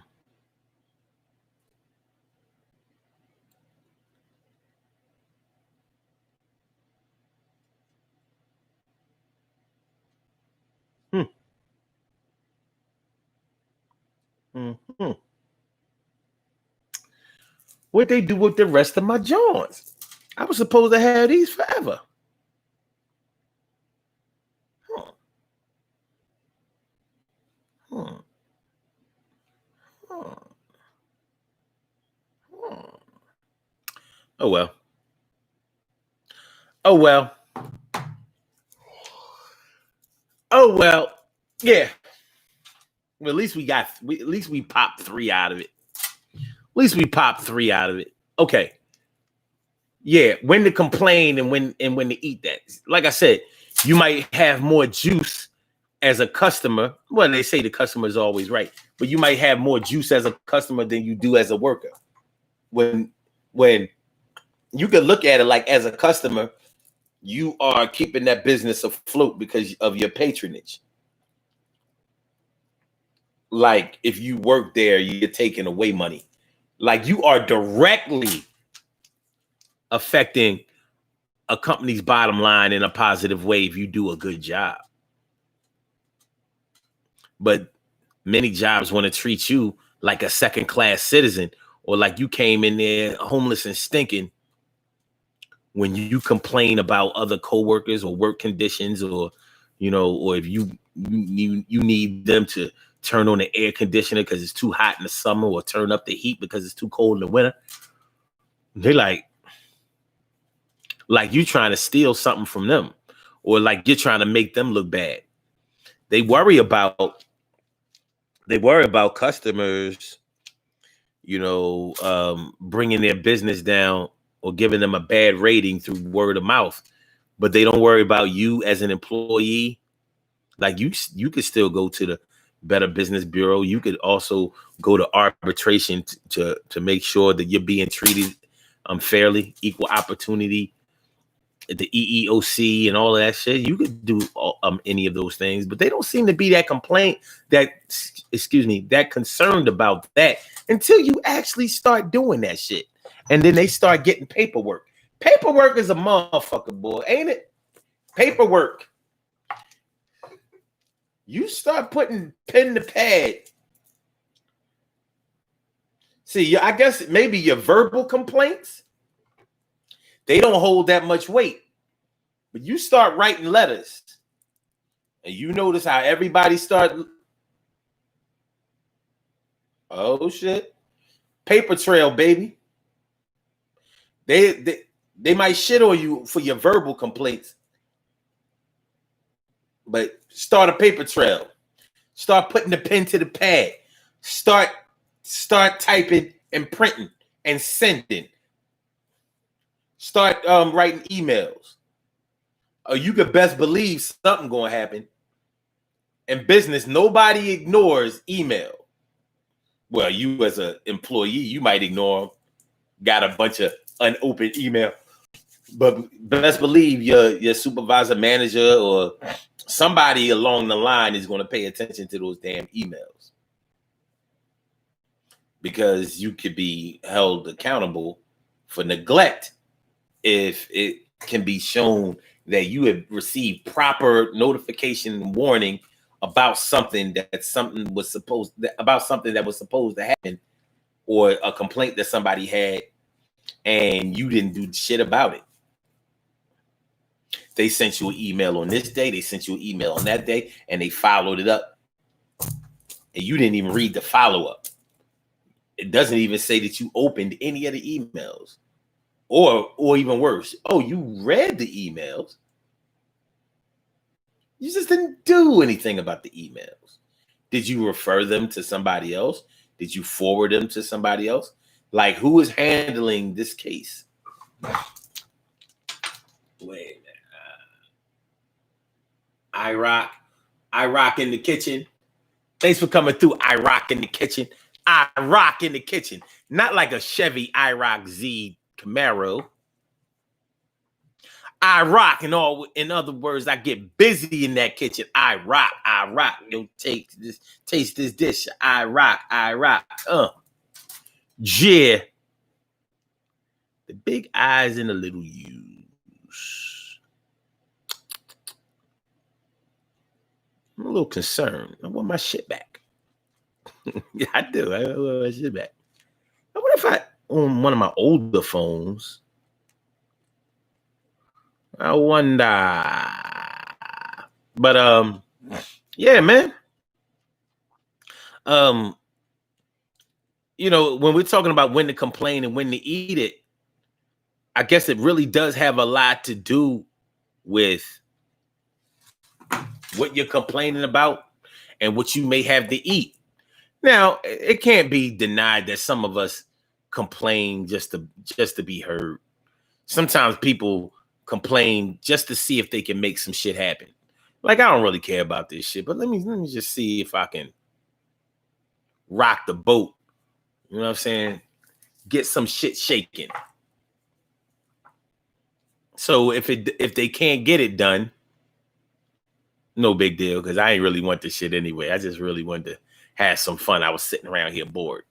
Mm-hmm. What they do with the rest of my joints? I was supposed to have these forever. Huh. Huh. Huh. Huh. Oh well. Oh well. Oh well. Yeah. Well, at least at least we popped 3 out of it. At least we popped 3 out of it. Okay. Yeah, when to complain and when to eat that. Like I said, you might have more juice as a customer. Well, they say the customer is always right, but you might have more juice as a customer than you do as a worker. When you could look at it like as a customer, you are keeping that business afloat because of your patronage. Like if you work there, you're taking away money. Like you are directly affecting a company's bottom line in a positive way if you do a good job. But many jobs want to treat you like a second-class citizen or like you came in there homeless and stinking when you complain about other coworkers or work conditions or, you know, or if you need them to turn on the air conditioner because it's too hot in the summer or turn up the heat because it's too cold in the winter. They like you trying to steal something from them or like you're trying to make them look bad. They worry about customers, you know, bringing their business down or giving them a bad rating through word of mouth, but they don't worry about you as an employee. Like you could still go to the Better Business Bureau. You could also go to arbitration to make sure that you're being treated fairly, equal opportunity, the EEOC and all of that shit. You could do any of those things, but they don't seem to be that that concerned about that until you actually start doing that shit. And then they start getting paperwork. Paperwork is a motherfucker, boy, ain't it? Paperwork. You start putting pen to pad. See, I guess maybe your verbal complaints, they don't hold that much weight. But you start writing letters, and you notice how everybody start. Oh shit! Paper trail, baby. They might shit on you for your verbal complaints, but start a paper trail. Start putting the pen to the pad. Start typing and printing and sending. Start writing emails. You could best believe something gonna happen. In business, nobody ignores email. Well, you as an employee, you might ignore them. Got a bunch of unopened email, but best believe your supervisor, manager, or somebody along the line is going to pay attention to those damn emails because you could be held accountable for neglect if it can be shown that you have received proper notification and warning about something that was supposed to happen, or a complaint that somebody had, and you didn't do shit about it. They sent you an email on this day, they sent you an email on that day, and they followed it up, and you didn't even read the follow-up. It doesn't even say that you opened any of the emails, or even worse, oh, you read the emails. You just didn't do anything about the emails. Did you refer them to somebody else? Did you forward them to somebody else? Like, who is handling this case? Wait a minute. I rock in the kitchen. Thanks for coming through. I rock in the kitchen. I rock in the kitchen. Not like a Chevy IROC Z Camaro. I rock, and all. In other words, I get busy in that kitchen. I rock. Yo, taste this dish. I rock. Yeah. The big eyes and the little U's. I'm a little concerned. I want my shit back. Yeah, I do. I want my shit back. I wonder if on one of my older phones. I wonder. But yeah, man. You know, when we're talking about when to complain and when to eat it, I guess it really does have a lot to do with what you're complaining about and what you may have to eat. Now, it can't be denied that some of us complain just to be heard. Sometimes people complain just to see if they can make some shit happen. Like, I don't really care about this shit, but let me just see if I can rock the boat. You know what I'm saying? Get some shit shaking. So if they can't get it done, no big deal, because I ain't really want this shit anyway. I just really wanted to have some fun. I was sitting around here bored.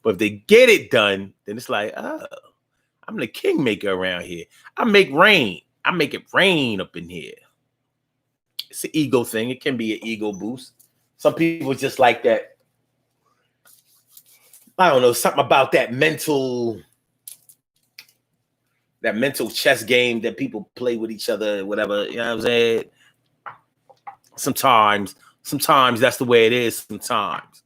But if they get it done, then it's like, oh, I'm the kingmaker around here. I make rain. I make it rain up in here. It's an ego thing. It can be an ego boost. Some people just like that. I don't know, something about that mental chess game that people play with each other, whatever. You know what I'm saying? Sometimes that's the way it is. Sometimes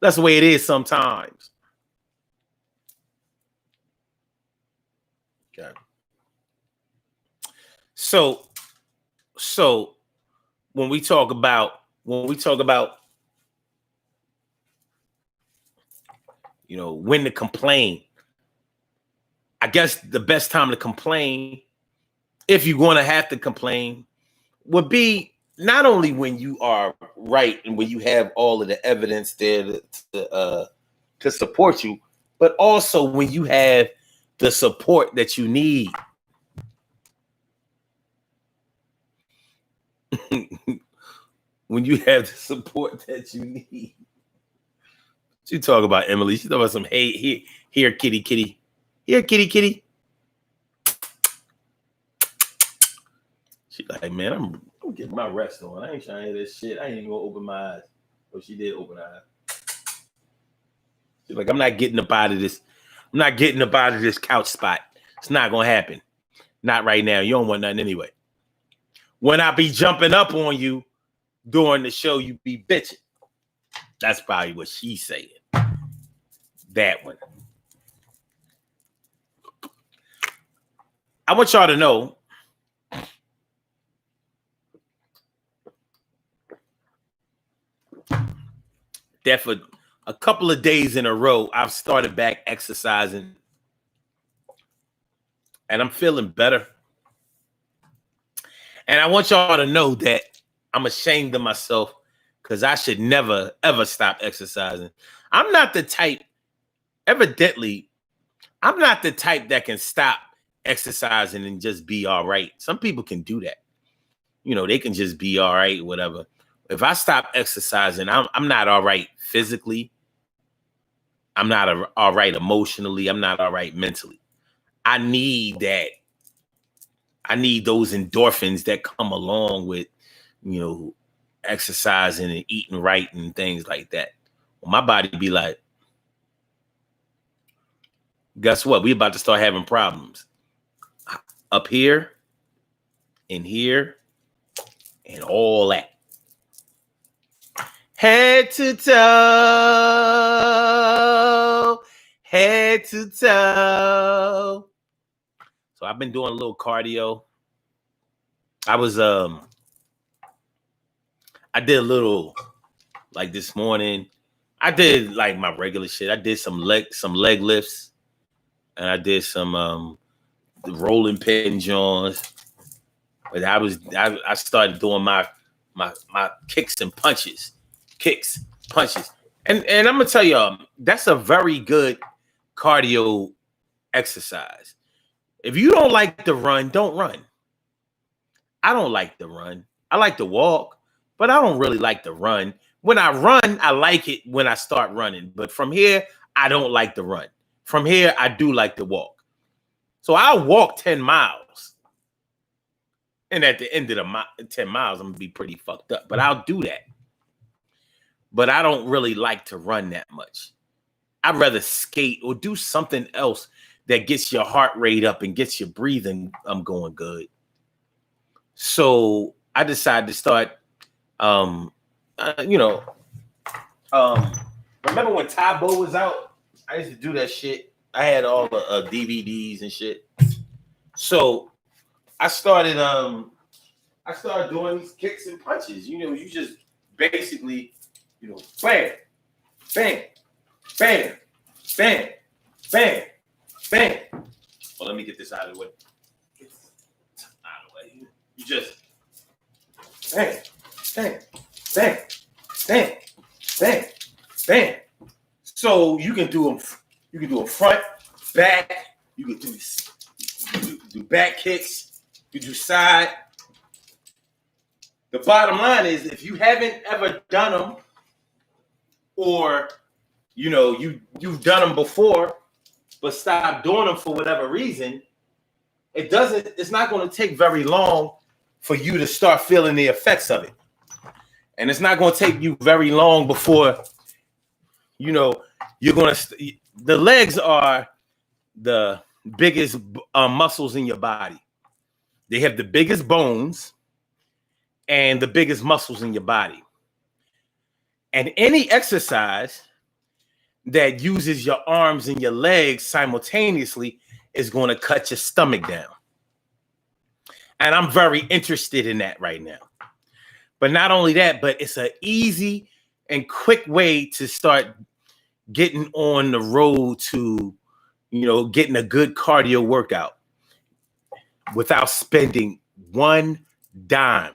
that's the way it is. Sometimes. Okay. So when we talk about you know, when to complain, I guess the best time to complain, if you're going to have to complain, would be not only when you are right and when you have all of the evidence there to support you, but also when you have the support that you need. When you have the support that you need. She talk about Emily. She talk about some, hey, here, kitty. Here, kitty. She like, man, I'm getting my rest on. I ain't trying to hear this shit. I ain't even gonna open my eyes. Oh, she did open her eyes. She's like, I'm not getting up out of this. I'm not getting up out of this couch spot. It's not gonna happen. Not right now. You don't want nothing anyway. When I be jumping up on you during the show, you be bitching. That's probably what she's saying. That one. I want y'all to know that for a couple of days in a row, I've started back exercising. And I'm feeling better. And I want y'all to know that I'm ashamed of myself because I should never, ever stop exercising. I'm not the type, evidently, I'm not the type that can stop exercising and just be all right. Some people can do that. You know, they can just be all right, whatever. If I stop exercising, I'm not all right physically. I'm not all right emotionally. I'm not all right mentally. I need that. I need those endorphins that come along with, you know, exercising and eating right and things like that. Well, my body be like, guess what? We about to start having problems up here, in here, and all that. Head to toe. So I've been doing a little cardio. I did a little, like this morning. I did like my regular shit. I did some leg lifts, and I did some rolling pin joints. But I started doing my kicks and punches. And I'm gonna tell y'all, that's a very good cardio exercise. If you don't like to run, don't run. I don't like to run. I like to walk, but I don't really like to run. When I run, I like it when I start running. But from here, I don't like to run. From here, I do like to walk. So I'll walk 10 miles. And at the end of the 10 miles, I'm going to be pretty fucked up. But I'll do that. But I don't really like to run that much. I'd rather skate or do something else that gets your heart rate up and gets your breathing going good. So I decided to start, remember when Tae Bo was out? I used to do that shit. I had all the DVDs and shit. So I started doing these kicks and punches. You just basically, bam, bam, bam, bam, bam, bam. Well, let me get this out of the way. You just bang, bang, bang, bang, bang, bang. So you can do them. You can do a front, back. You can do back kicks. You do side. The bottom line is, if you haven't ever done them, or you've done them before, but stopped doing them for whatever reason, it's not going to take very long for you to start feeling the effects of it. And it's not going to take you very long before, you're going to, the legs are the biggest muscles in your body. They have the biggest bones and the biggest muscles in your body. And any exercise that uses your arms and your legs simultaneously is going to cut your stomach down. And I'm very interested in that right now. But not only that, but it's an easy and quick way to start getting on the road to, getting a good cardio workout without spending one dime.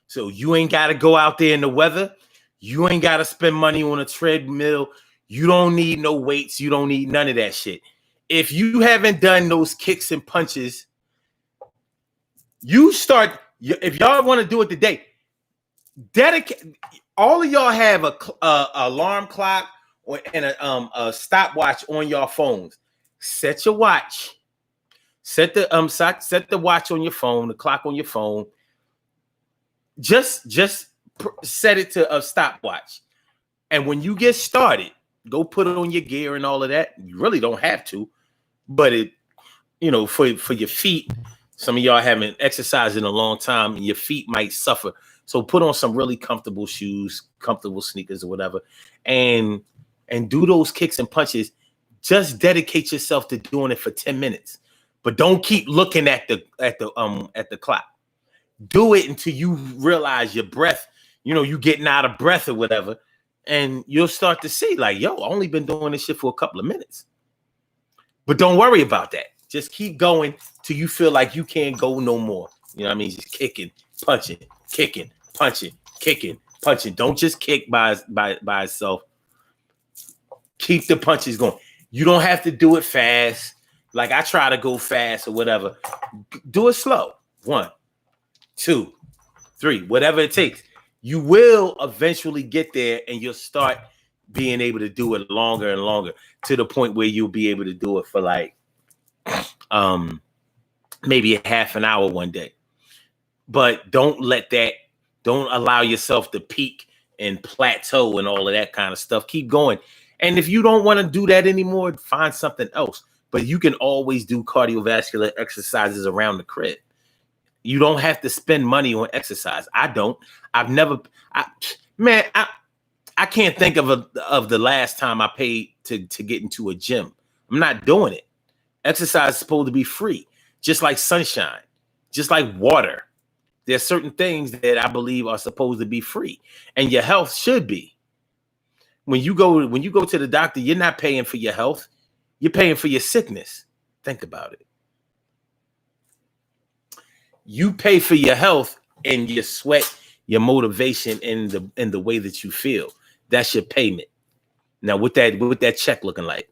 So you ain't got to go out there in the weather. You ain't got to spend money on a treadmill. You don't need no weights. You don't need none of that shit. If you haven't done those kicks and punches, if y'all want to do it today, dedicate. All of y'all have a alarm clock and a stopwatch on your phones. Set your watch. Set the watch on your phone, the clock on your phone. Just set it to a stopwatch. And when you get started, go put it on your gear and all of that. You really don't have to, but it, for your feet. Some of y'all haven't exercised in a long time and your feet might suffer. So put on some really comfortable shoes, comfortable sneakers or whatever, and do those kicks and punches. Just dedicate yourself to doing it for 10 minutes. But don't keep looking at the clock. Do it until you realize your breath, you getting out of breath or whatever, and you'll start to see like, yo, I only been doing this shit for a couple of minutes. But don't worry about that. Just keep going till you feel like you can't go no more. You know what I mean? Just kicking, punching, kicking, punching, kicking, punching. Don't just kick by itself. Keep the punches going. You don't have to do it fast. Like I try to go fast or whatever. Do it slow. 1, 2, 3, whatever it takes. You will eventually get there and you'll start being able to do it longer and longer to the point where you'll be able to do it for like maybe a half an hour one day. But don't allow yourself to peak and plateau and all of that kind of stuff. Keep going. And if you don't want to do that anymore, find something else. But you can always do cardiovascular exercises around the crib. You don't have to spend money on exercise. I don't. I can't think of the last time I paid to get into a gym. I'm not doing it. Exercise is supposed to be free, just like sunshine, just like water. There's certain things that I believe are supposed to be free, and your health should be. When you go to the doctor, you're not paying for your health. You're paying for your sickness. Think about it. You pay for your health and your sweat, your motivation, and the way that you feel. That's your payment. Now, what that check looking like?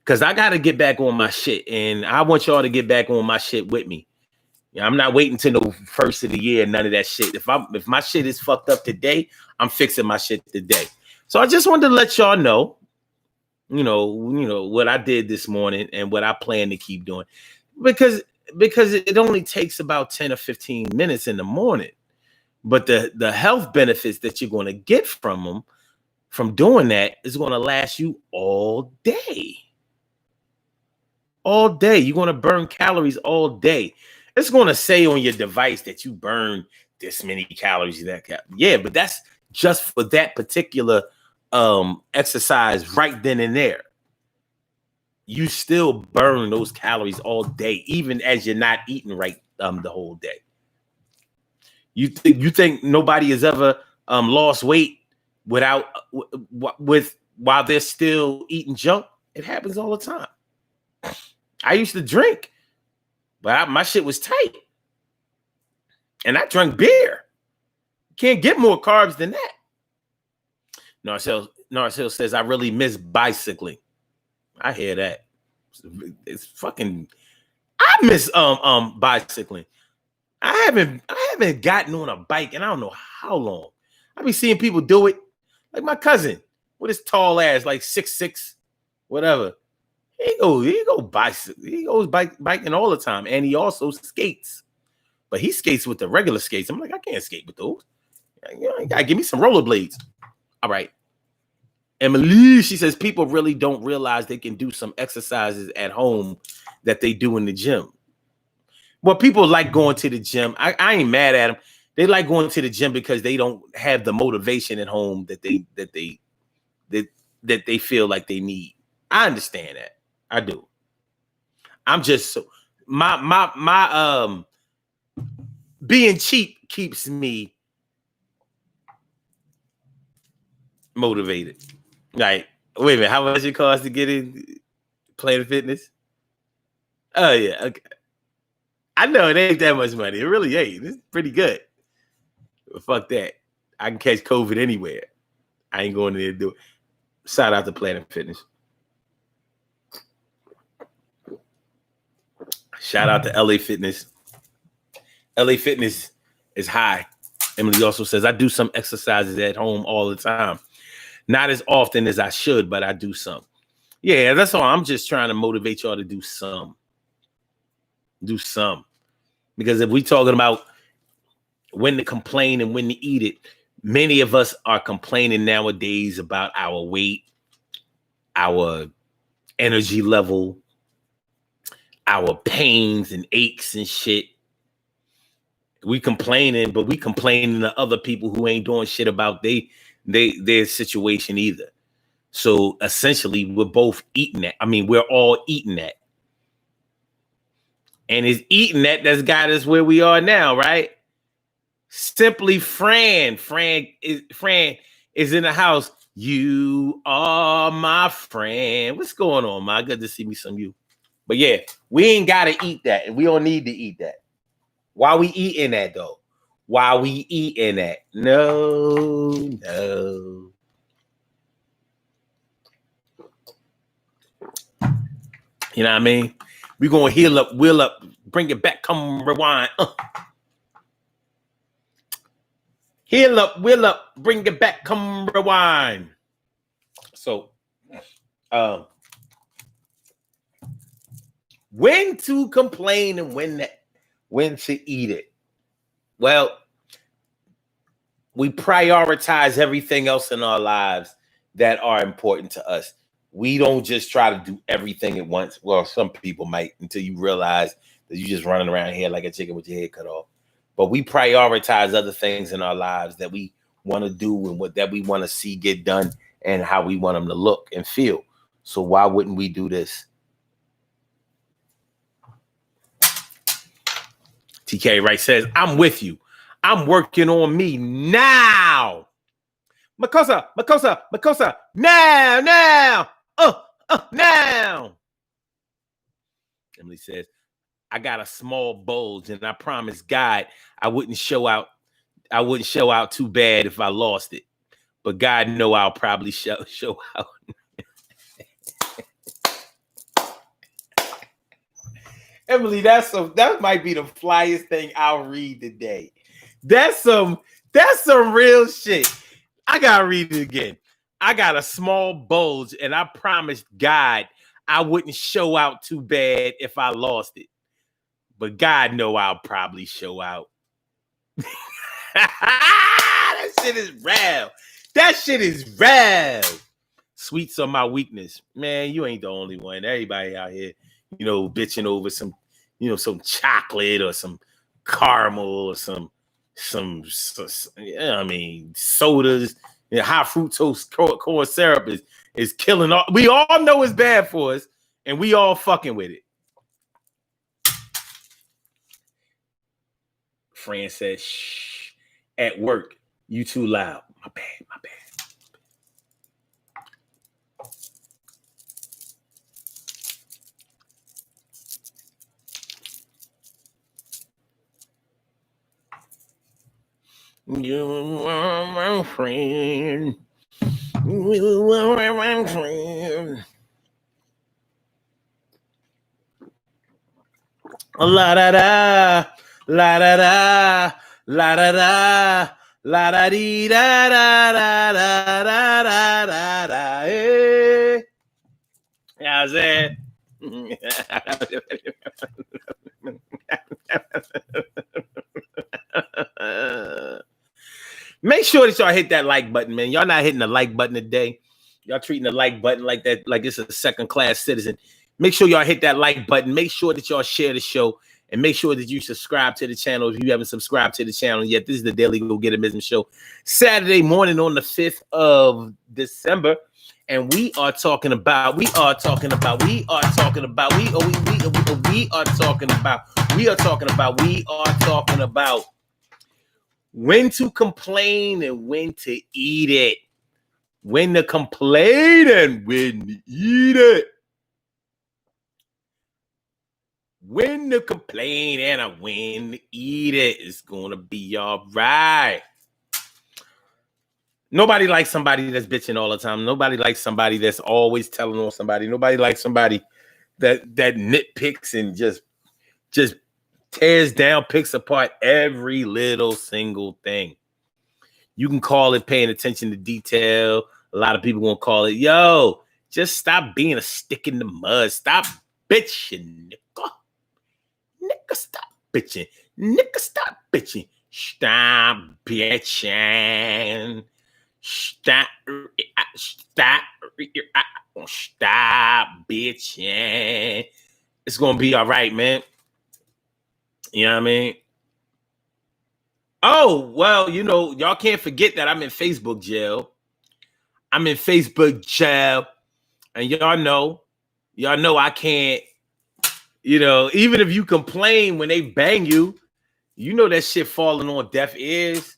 because I got to get back on my shit, and I want y'all to get back on my shit with me. I'm not waiting till the first of the year. None of that shit. If my shit is fucked up today, I'm fixing my shit today. So I just wanted to let y'all know, you know what I did this morning and what I plan to keep doing, because it only takes about 10 or 15 minutes in the morning, but the health benefits that you're going to get from doing that is going to last you all day. All day. You're going to burn calories all day. It's going to say on your device that you burn this many calories. Yeah, but that's just for that particular exercise right then and there. You still burn those calories all day, even as you're not eating right the whole day. You think nobody has ever lost weight while they're still eating junk? It happens all the time. I used to drink, but my shit was tight, and I drank beer. Can't get more carbs than that. Narcel says, I really miss bicycling. I hear that. It's fucking. I miss bicycling. I haven't gotten on a bike, and I don't know how long. I be seeing people do it, like my cousin with his tall ass, like 6'6", whatever. He goes biking all the time, and he also skates. But he skates with the regular skates. I'm like, I can't skate with those. You gotta give me some rollerblades. All right. Emily, she says people really don't realize they can do some exercises at home that they do in the gym. Well, people like going to the gym. I ain't mad at them. They like going to the gym because they don't have the motivation at home that they feel like they need. I understand that. I do. I'm just so my being cheap keeps me motivated. Like, wait a minute, how much it costs to get in Planet Fitness? Oh yeah, okay. I know it ain't that much money. It really ain't. It's pretty good. But fuck that. I can catch COVID anywhere. I ain't going there to do it. Shout out to Planet Fitness. Shout out to LA Fitness. LA Fitness is high. Emily also says, I do some exercises at home all the time. Not as often as I should, but I do some. Yeah, that's all. I'm just trying to motivate y'all to do some. Do some. Because if we talking about when to complain and when to eat it, many of us are complaining nowadays about our weight, our energy level, our pains and aches and shit. We complaining, but we complaining to other people who ain't doing shit about their situation either. So essentially, we're both eating that. I mean, we're all eating that. And it's eating that's got us where we are now, right? Simply Fran. Fran is in the house. You are my friend. What's going on, man? Good to see me some you. But yeah, we ain't got to eat that. And we don't need to eat that. Why we eating that, though? Why we eating that? No. You know what I mean? We're going to heal up, will up, bring it back, come rewind. Heal up, will up, bring it back, come rewind. So, when to complain and when to eat it? Well, we prioritize everything else in our lives that are important to us. We don't just try to do everything at once. Well, some people might, until you realize that you're just running around here like a chicken with your head cut off. But we prioritize other things in our lives that we want to do and that we want to see get done and how we want them to look and feel. So why wouldn't we do this? TK Wright says, I'm with you. I'm working on me now. Makosa, now. Now. Emily says, I got a small bulge, and I promised God I wouldn't show out too bad if I lost it. But God know I'll probably show out. Emily, that might be the flyest thing I'll read today. That's some real shit. I gotta read it again. I got a small bulge, and I promised God I wouldn't show out too bad if I lost it. But God know I'll probably show out. That shit is real. That shit is real. Sweets are my weakness. Man, you ain't the only one. Everybody out here, bitching over some chocolate or some caramel or some sodas. High fructose corn syrup is killing all. We all know it's bad for us, and we all fucking with it. Fran says, shh, at work, you too loud. My bad. You are my friend. You are my friend. La da da, la da da, la da da, la da dee da da da da da da da da. Hey, how's that? Make sure that y'all hit that like button, man. Y'all not hitting the like button today. Y'all treating the like button like that, like it's a second-class citizen. Make sure y'all hit that like button. Make sure that y'all share the show, and make sure that you subscribe to the channel if you haven't subscribed to the channel yet. This is the Daily Go Get It Show, Saturday morning on the 5th of December, and we are talking about when to complain and when to eat it. When to complain and when to eat it. When to complain and when to eat it. It's going to be all right. Nobody likes somebody that's bitching all the time. Nobody likes somebody that's always telling on somebody. Nobody likes somebody that nitpicks and just tears down, picks apart every little single thing. You can call it paying attention to detail. A lot of people won't call it, yo, just stop being a stick in the mud. Stop bitching, nigga. Nigga, stop bitching. Nigga, stop bitching. Stop bitching. Stop bitching. It's going to be all right, man. You know what I mean? Oh, well, y'all can't forget that I'm in Facebook jail. And y'all know I can't, even if you complain when they bang you, that shit falling on deaf ears.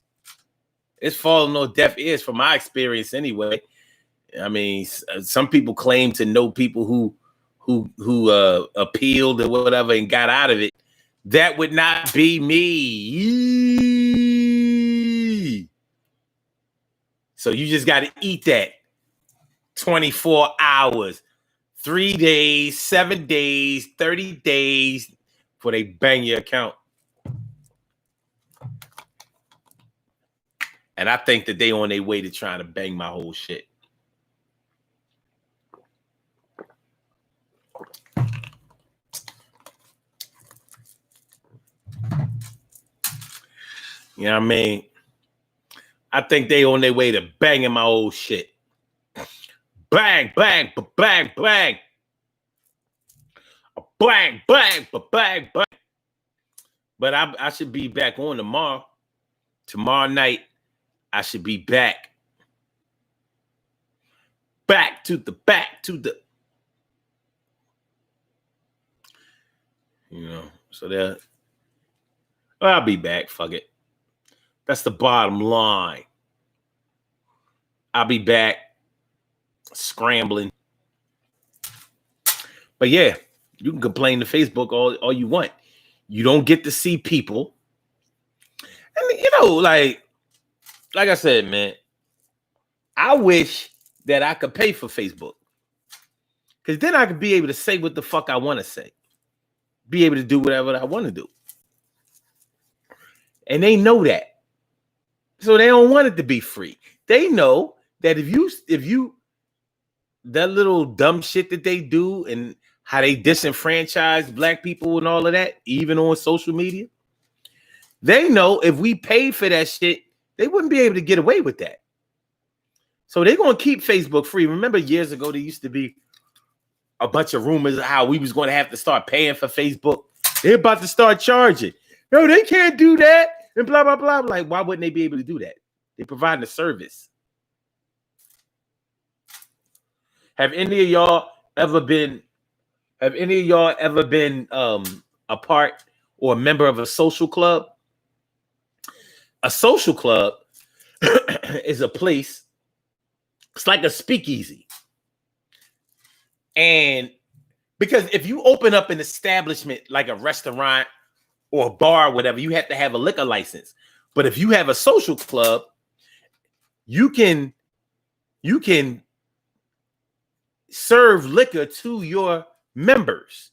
It's falling on deaf ears from my experience anyway. I mean, some people claim to know people who appealed or whatever and got out of it. That would not be me. So you just got to eat that 24 hours, 3 days, 7 days, 30 days before they bang your account. And I think that they on their way to trying to bang my whole shit. You know what I mean? I think they on their way to banging my old shit. Bang, bang, bang, bang. Bang, bang, bang, bang. But I should be back on tomorrow. Tomorrow night, I should be back. Back to the. So there. I'll be back. Fuck it. That's the bottom line. I'll be back scrambling. But yeah, you can complain to Facebook all you want. You don't get to see people. And like I said, man, I wish that I could pay for Facebook. Because then I could be able to say what the fuck I want to say. be able to do whatever I want to do. And they know that. So they don't want it to be free. They know that if you that little dumb shit that they do and how they disenfranchise black people and all of that, even on social media, they know if we paid for that shit, they wouldn't be able to get away with that. So they're going to keep Facebook free. Remember years ago, there used to be a bunch of rumors of how we was going to have to start paying for Facebook. They're about to start charging. No, they can't do that. And blah, blah, blah. Like, why wouldn't they be able to do that? They're providing a service. Have any of y'all ever been a part or a member of a social club? A social club is a place, it's like a speakeasy. And because if you open up an establishment like a restaurant or a bar or whatever, you have to have a liquor license. But if you have a social club, you can serve liquor to your members.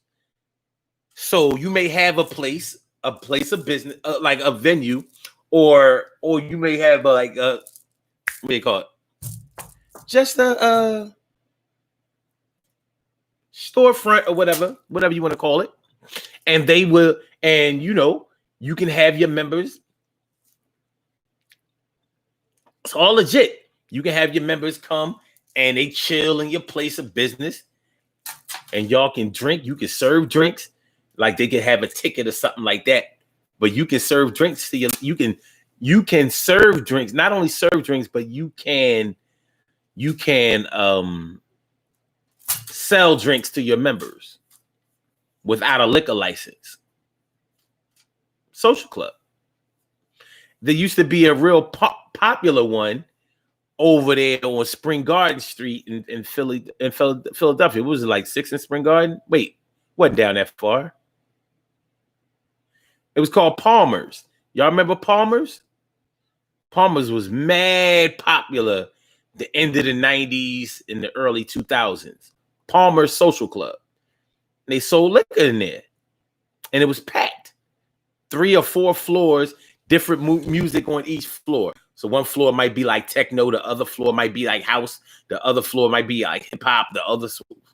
So you may have a place of business, like a venue, or you may have what do you call it? Just a storefront or whatever you want to call it. And they will, and you can have your members. It's all legit. You can have your members come and they chill in your place of business, and y'all can drink. You can serve drinks, like they could have a ticket or something like that. But you can serve drinks to you can serve drinks. Not only serve drinks, but you can sell drinks to your members without a liquor license. Social club. There used to be a real popular one over there on Spring Garden Street in Philadelphia. What was it, like 6th and Spring Garden? Wait, wasn't down that far. It was called Palmer's. Y'all remember Palmer's? Palmer's was mad popular the end of the 90s and the early 2000s. Palmer's Social Club. They sold liquor in there. And it was packed. 3 or 4 floors, different music on each floor. So one floor might be like techno, the other floor might be like house, the other floor might be like hip hop, the other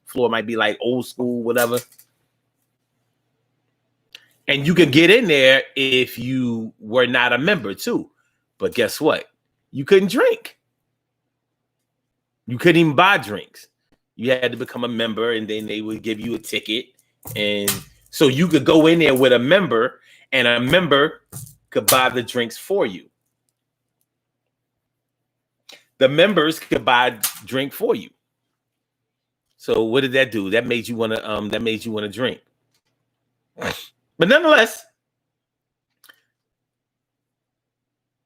floor might be like old school, whatever. And you could get in there if you were not a member too. But guess what? You couldn't drink. You couldn't even buy drinks. You had to become a member, and then they would give you a ticket. And so you could go in there with a member, and a member could buy the drinks for you. The members could buy drink for you. So what did that do? That made you want to drink. But nonetheless,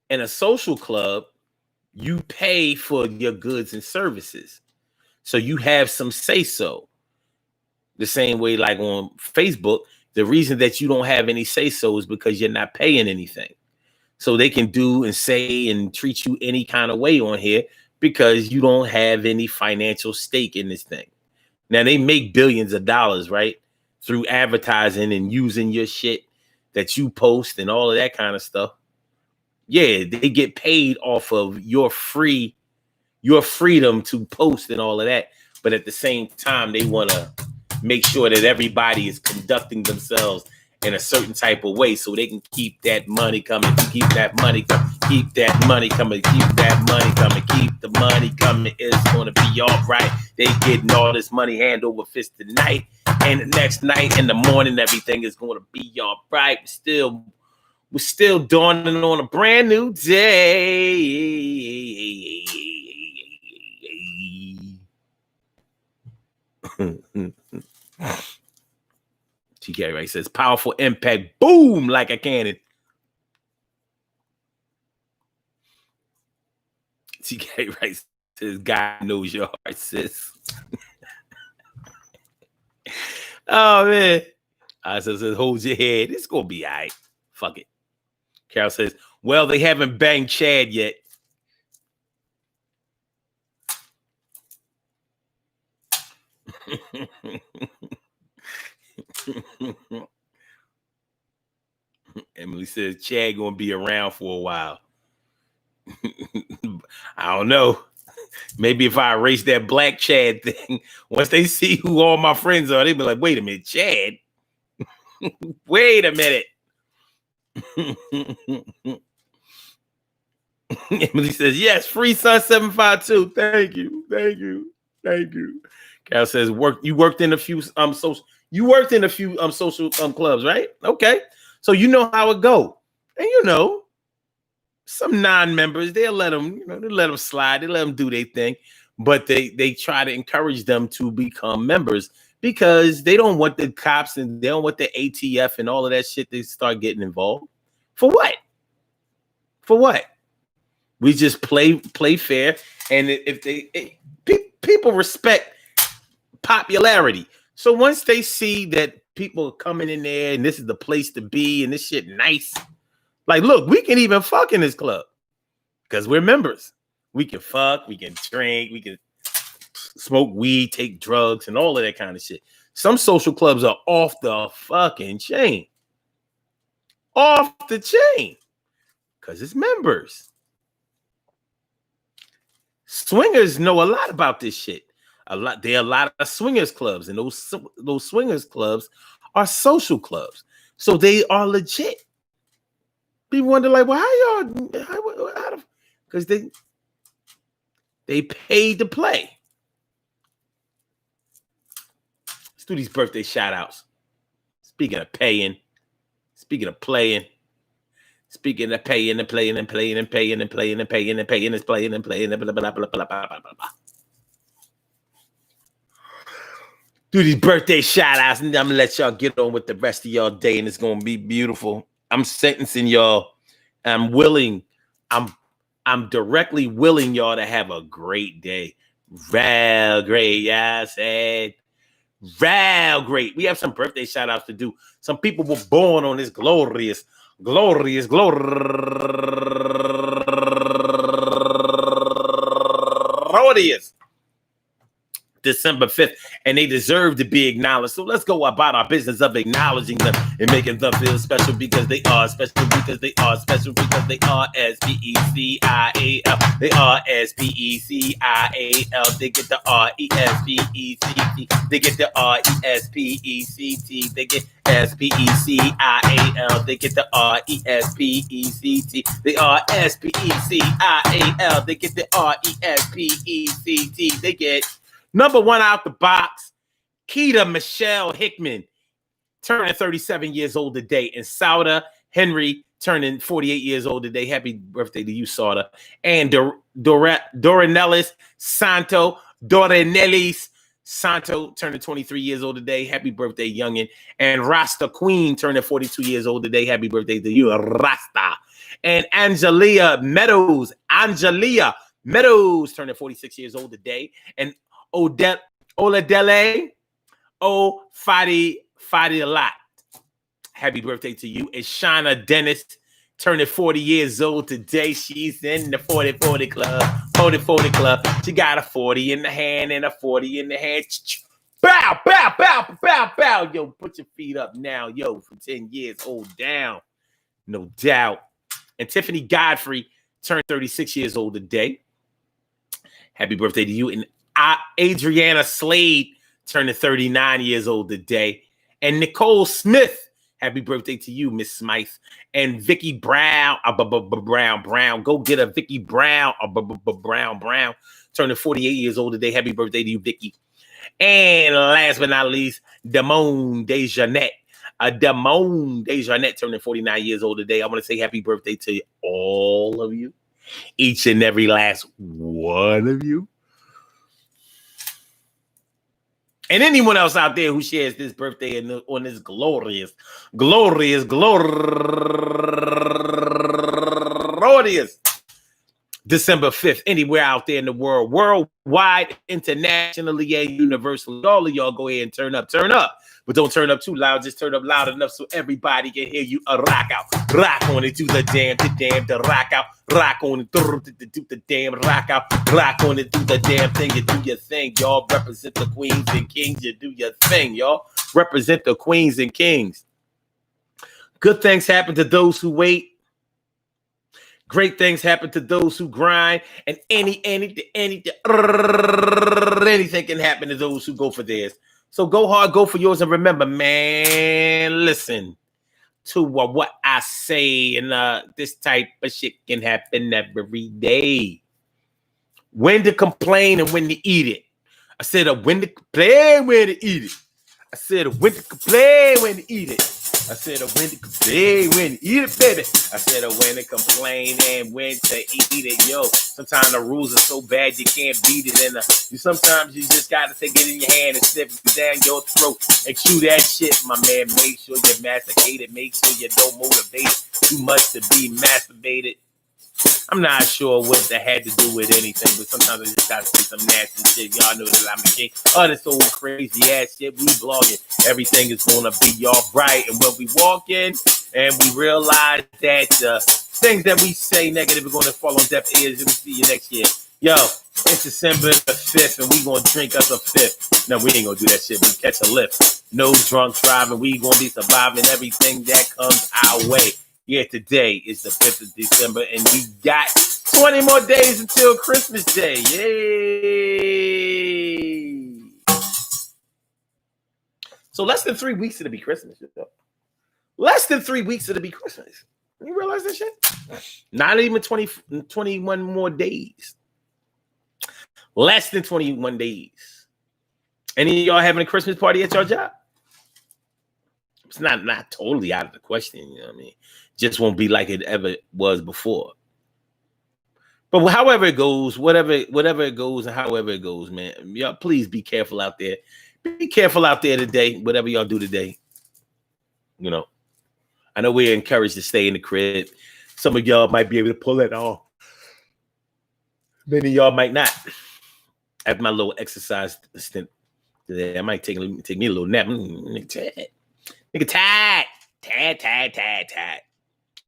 in a social club, you pay for your goods and services. So you have some say-so. The same way like on Facebook, the reason that you don't have any say-so is because you're not paying anything. So they can do and say and treat you any kind of way on here because you don't have any financial stake in this thing. Now, they make billions of dollars, right? Through advertising and using your shit that you post and all of that kind of stuff. Yeah, they get paid off of your freedom to post and all of that. But at the same time, they want to make sure that everybody is conducting themselves in a certain type of way so they can keep that money coming, keep that money coming, keep that money coming, keep that money coming, keep the money coming. It's going to be all right. They getting all this money hand over fist tonight, and the next night in the morning, everything is going to be all right. We're still dawning on a brand new day. TK Wright says, powerful impact, boom, like a cannon. TK Wright says, God knows your heart, sis. Oh, man. So says, hold your head. It's going to be all right. Fuck it. Carol says, well, they haven't banged Chad yet. Emily says Chad gonna be around for a while. I don't know. Maybe if I erase that black Chad thing, once they see who all my friends are, they be like, wait a minute, Chad. Wait a minute. Emily says, yes, free Sun 752. Thank you. Thank you. Thank you. Cal says, you worked in a few social clubs, right? Okay. So you know how it go. And you know, some non-members, they'll let them, they let them slide, they let them do their thing, but they try to encourage them to become members because they don't want the cops and they don't want the ATF and all of that shit. They start getting involved. For what? For what? We just play fair, and if people respect popularity. So once they see that people are coming in there and this is the place to be and this shit nice, like, look, we can even fuck in this club because we're members. We can fuck, we can drink, we can smoke weed, take drugs, and all of that kind of shit. Some social clubs are off the fucking chain. Off the chain. Because it's members. Swingers know a lot about this shit. There are a lot of swingers clubs, and those swingers clubs are social clubs. So they are legit. People wonder, like, well, how y'all? Because they paid to play. Let's do these birthday shout outs. Speaking of paying, speaking of playing, speaking of paying and playing and playing and paying and playing and paying and paying and playing and playing and blah, blah, blah, blah, blah, blah, blah. Do these birthday shout outs, and I'm gonna let y'all get on with the rest of y'all day, and it's gonna be beautiful. I'm sentencing y'all. I'm directly willing y'all to have a great day. Real great, yeah, I said. Real great. We have some birthday shout outs to do. Some people were born on this glorious December 5th, and they deserve to be acknowledged. So let's go about our business of acknowledging them and making them feel special because they are special, because they are special, because they are S-P-E-C-I-A-L. They are S-P-E-C-I-A-L. They get the R-E-S-P-E-C-T. They get the R-E-S-P-E-C-T. They get S-P-E-C-I-A-L. They get the R-E-S-P-E-C-T. They are S-P-E-C-I-A-L. They get the R-E-S-P-E-C-T. They get number one out the box, Keita Michelle Hickman, turning 37 years old today, and Sauda Henry turning 48 years old today. Happy birthday to you, Sauda. And Dorinellis Santo turning 23 years old today. Happy birthday, youngin'. And Rasta Queen turning 42 years old today. Happy birthday to you, Rasta. And Angelia Meadows turning 46 years old today. And Oladele Fadi a lot. Happy birthday to you. And Shauna Dennis turning 40 years old today. She's in the 40-40 club. 40-40 club. She got a 40 in the hand and a 40 in the hand. Bow, bow, bow, bow, bow. Yo, put your feet up now. Yo, for 10 years old down. No doubt. And Tiffany Godfrey turned 36 years old today. Happy birthday to you. And Adriana Slade turning 39 years old today. And Nicole Smith, happy birthday to you, Miss Smythe. And Vicky Brown, Brown. Go get a Vicky Brown, Brown, turning 48 years old today. Happy birthday to you, Vicky. And last but not least, Damone Desjardins. Damone Desjardins turning 49 years old today. I want to say happy birthday to all of you. Each and every last one of you. And anyone else out there who shares this birthday on this glorious December 5th, anywhere out there in the world, worldwide, internationally, and universally. All of y'all go ahead and turn up. But don't turn up too loud. Just turn up loud enough so everybody can hear you. Rock out. Rock on it. Do the damn, the rock out. Rock on it. Do the damn, rock out. Rock on it. Do the damn thing. You do your thing, y'all. Represent the queens and kings. You do your thing, y'all. Represent the queens and kings. Good things happen to those who wait. Great things happen to those who grind. And anything can happen to those who go for theirs. So go hard, go for yours. And remember, man, listen to what I say. And this type of shit can happen every day. When to complain and when to eat it. I said when to complain, when to eat it. I said when to complain, when to eat it. I said when to complain, when to eat it, baby. I said when to complain and when to eat it. Yo, sometimes the rules are so bad you can't beat it. And sometimes you just gotta take it in your hand and slip it down your throat and chew that shit, my man. Make sure you masticate it. Make sure you don't motivate it too much to be masturbated. I'm not sure what that had to do with anything, but sometimes I just gotta see some nasty shit. Y'all know that I'm a king. Oh, this old crazy ass shit. We vlogging. Everything is gonna be all right. And when we walk in and we realize that things that we say negative are gonna fall on deaf ears, and we see you next year. Yo, it's December the 5th, and we gonna drink us a fifth. No, we ain't gonna do that shit. We catch a lift. No drunk driving. We gonna be surviving everything that comes our way. Yeah, today is the 5th of December, and we got 20 more days until Christmas Day. Yay! So less than 3 weeks it'll be Christmas. Less than 3 weeks it'll be Christmas. You realize that shit? Not even 21 more days. Less than 21 days. Any of y'all having a Christmas party at your job? It's not totally out of the question, you know what I mean? Just won't be like it ever was before. But however it goes, whatever it goes and however it goes, man, y'all please be careful out there. Be careful out there today, whatever y'all do today. You know, I know we're encouraged to stay in the crib. Some of y'all might be able to pull it off. Many of y'all might not. After my little exercise stint today, I might take me a little nap. Nigga, tad.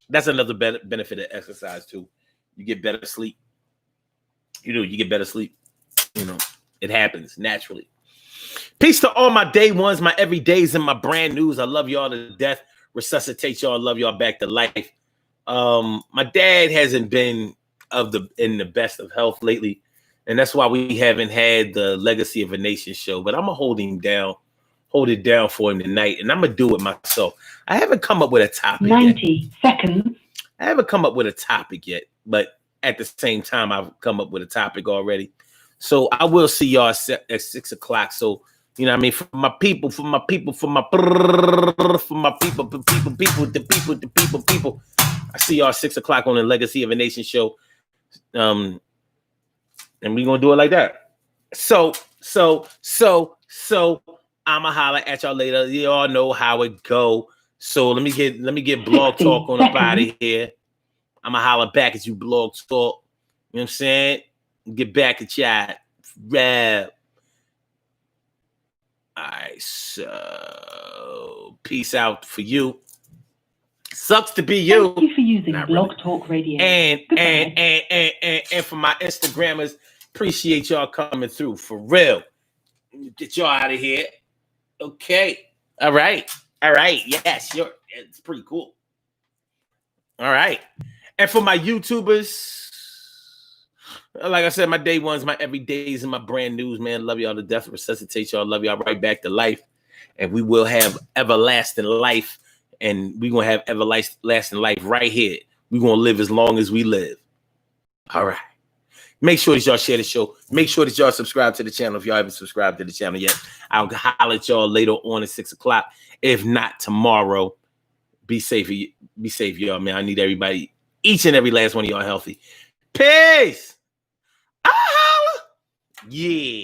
That's another benefit of exercise too. You get better sleep. You get better sleep. You know, it happens naturally. Peace to all my day ones, my everydays, and my brand news. I love y'all to death. Resuscitate y'all. Love y'all back to life. My dad hasn't been in the best of health lately, and that's why we haven't had the Legacy of a Nation show. But I'm gonna hold it down for him tonight, and I'm gonna do it myself. I haven't come up with a topic 90 seconds. I haven't come up with a topic yet, but at the same time, I've come up with a topic already. So I will see y'all at 6 o'clock. So, you know what I mean? For my people. I see y'all 6 o'clock on the Legacy of a Nation show. And we're going to do it like that. So I'ma holler at y'all later. Y'all know how it go. So let me get Blog Talk on up out of here. I'ma holler back at you, Blog Talk. You know what I'm saying? Get back at y'all. Rap. All right, so peace out for you. Sucks to be you. Thank you for using Not Blog really. Talk Radio. And for my Instagrammers, appreciate y'all coming through for real. Get y'all out of here. Okay. All right. Yeah, sure. It's pretty cool. All right. And for my YouTubers, like I said, my day ones, my everydays, and my brand news, man. Love y'all to death. Resuscitate y'all. Love y'all right back to life. And we will have everlasting life. And we're going to have everlasting life right here. We're going to live as long as we live. All right. Make sure that y'all share the show. Make sure that y'all subscribe to the channel if y'all haven't subscribed to the channel yet. I'll holler at y'all later on at 6 o'clock. If not tomorrow, be safe, y'all, man. I need everybody, each and every last one of y'all healthy. Peace. I'll holler. Yeah.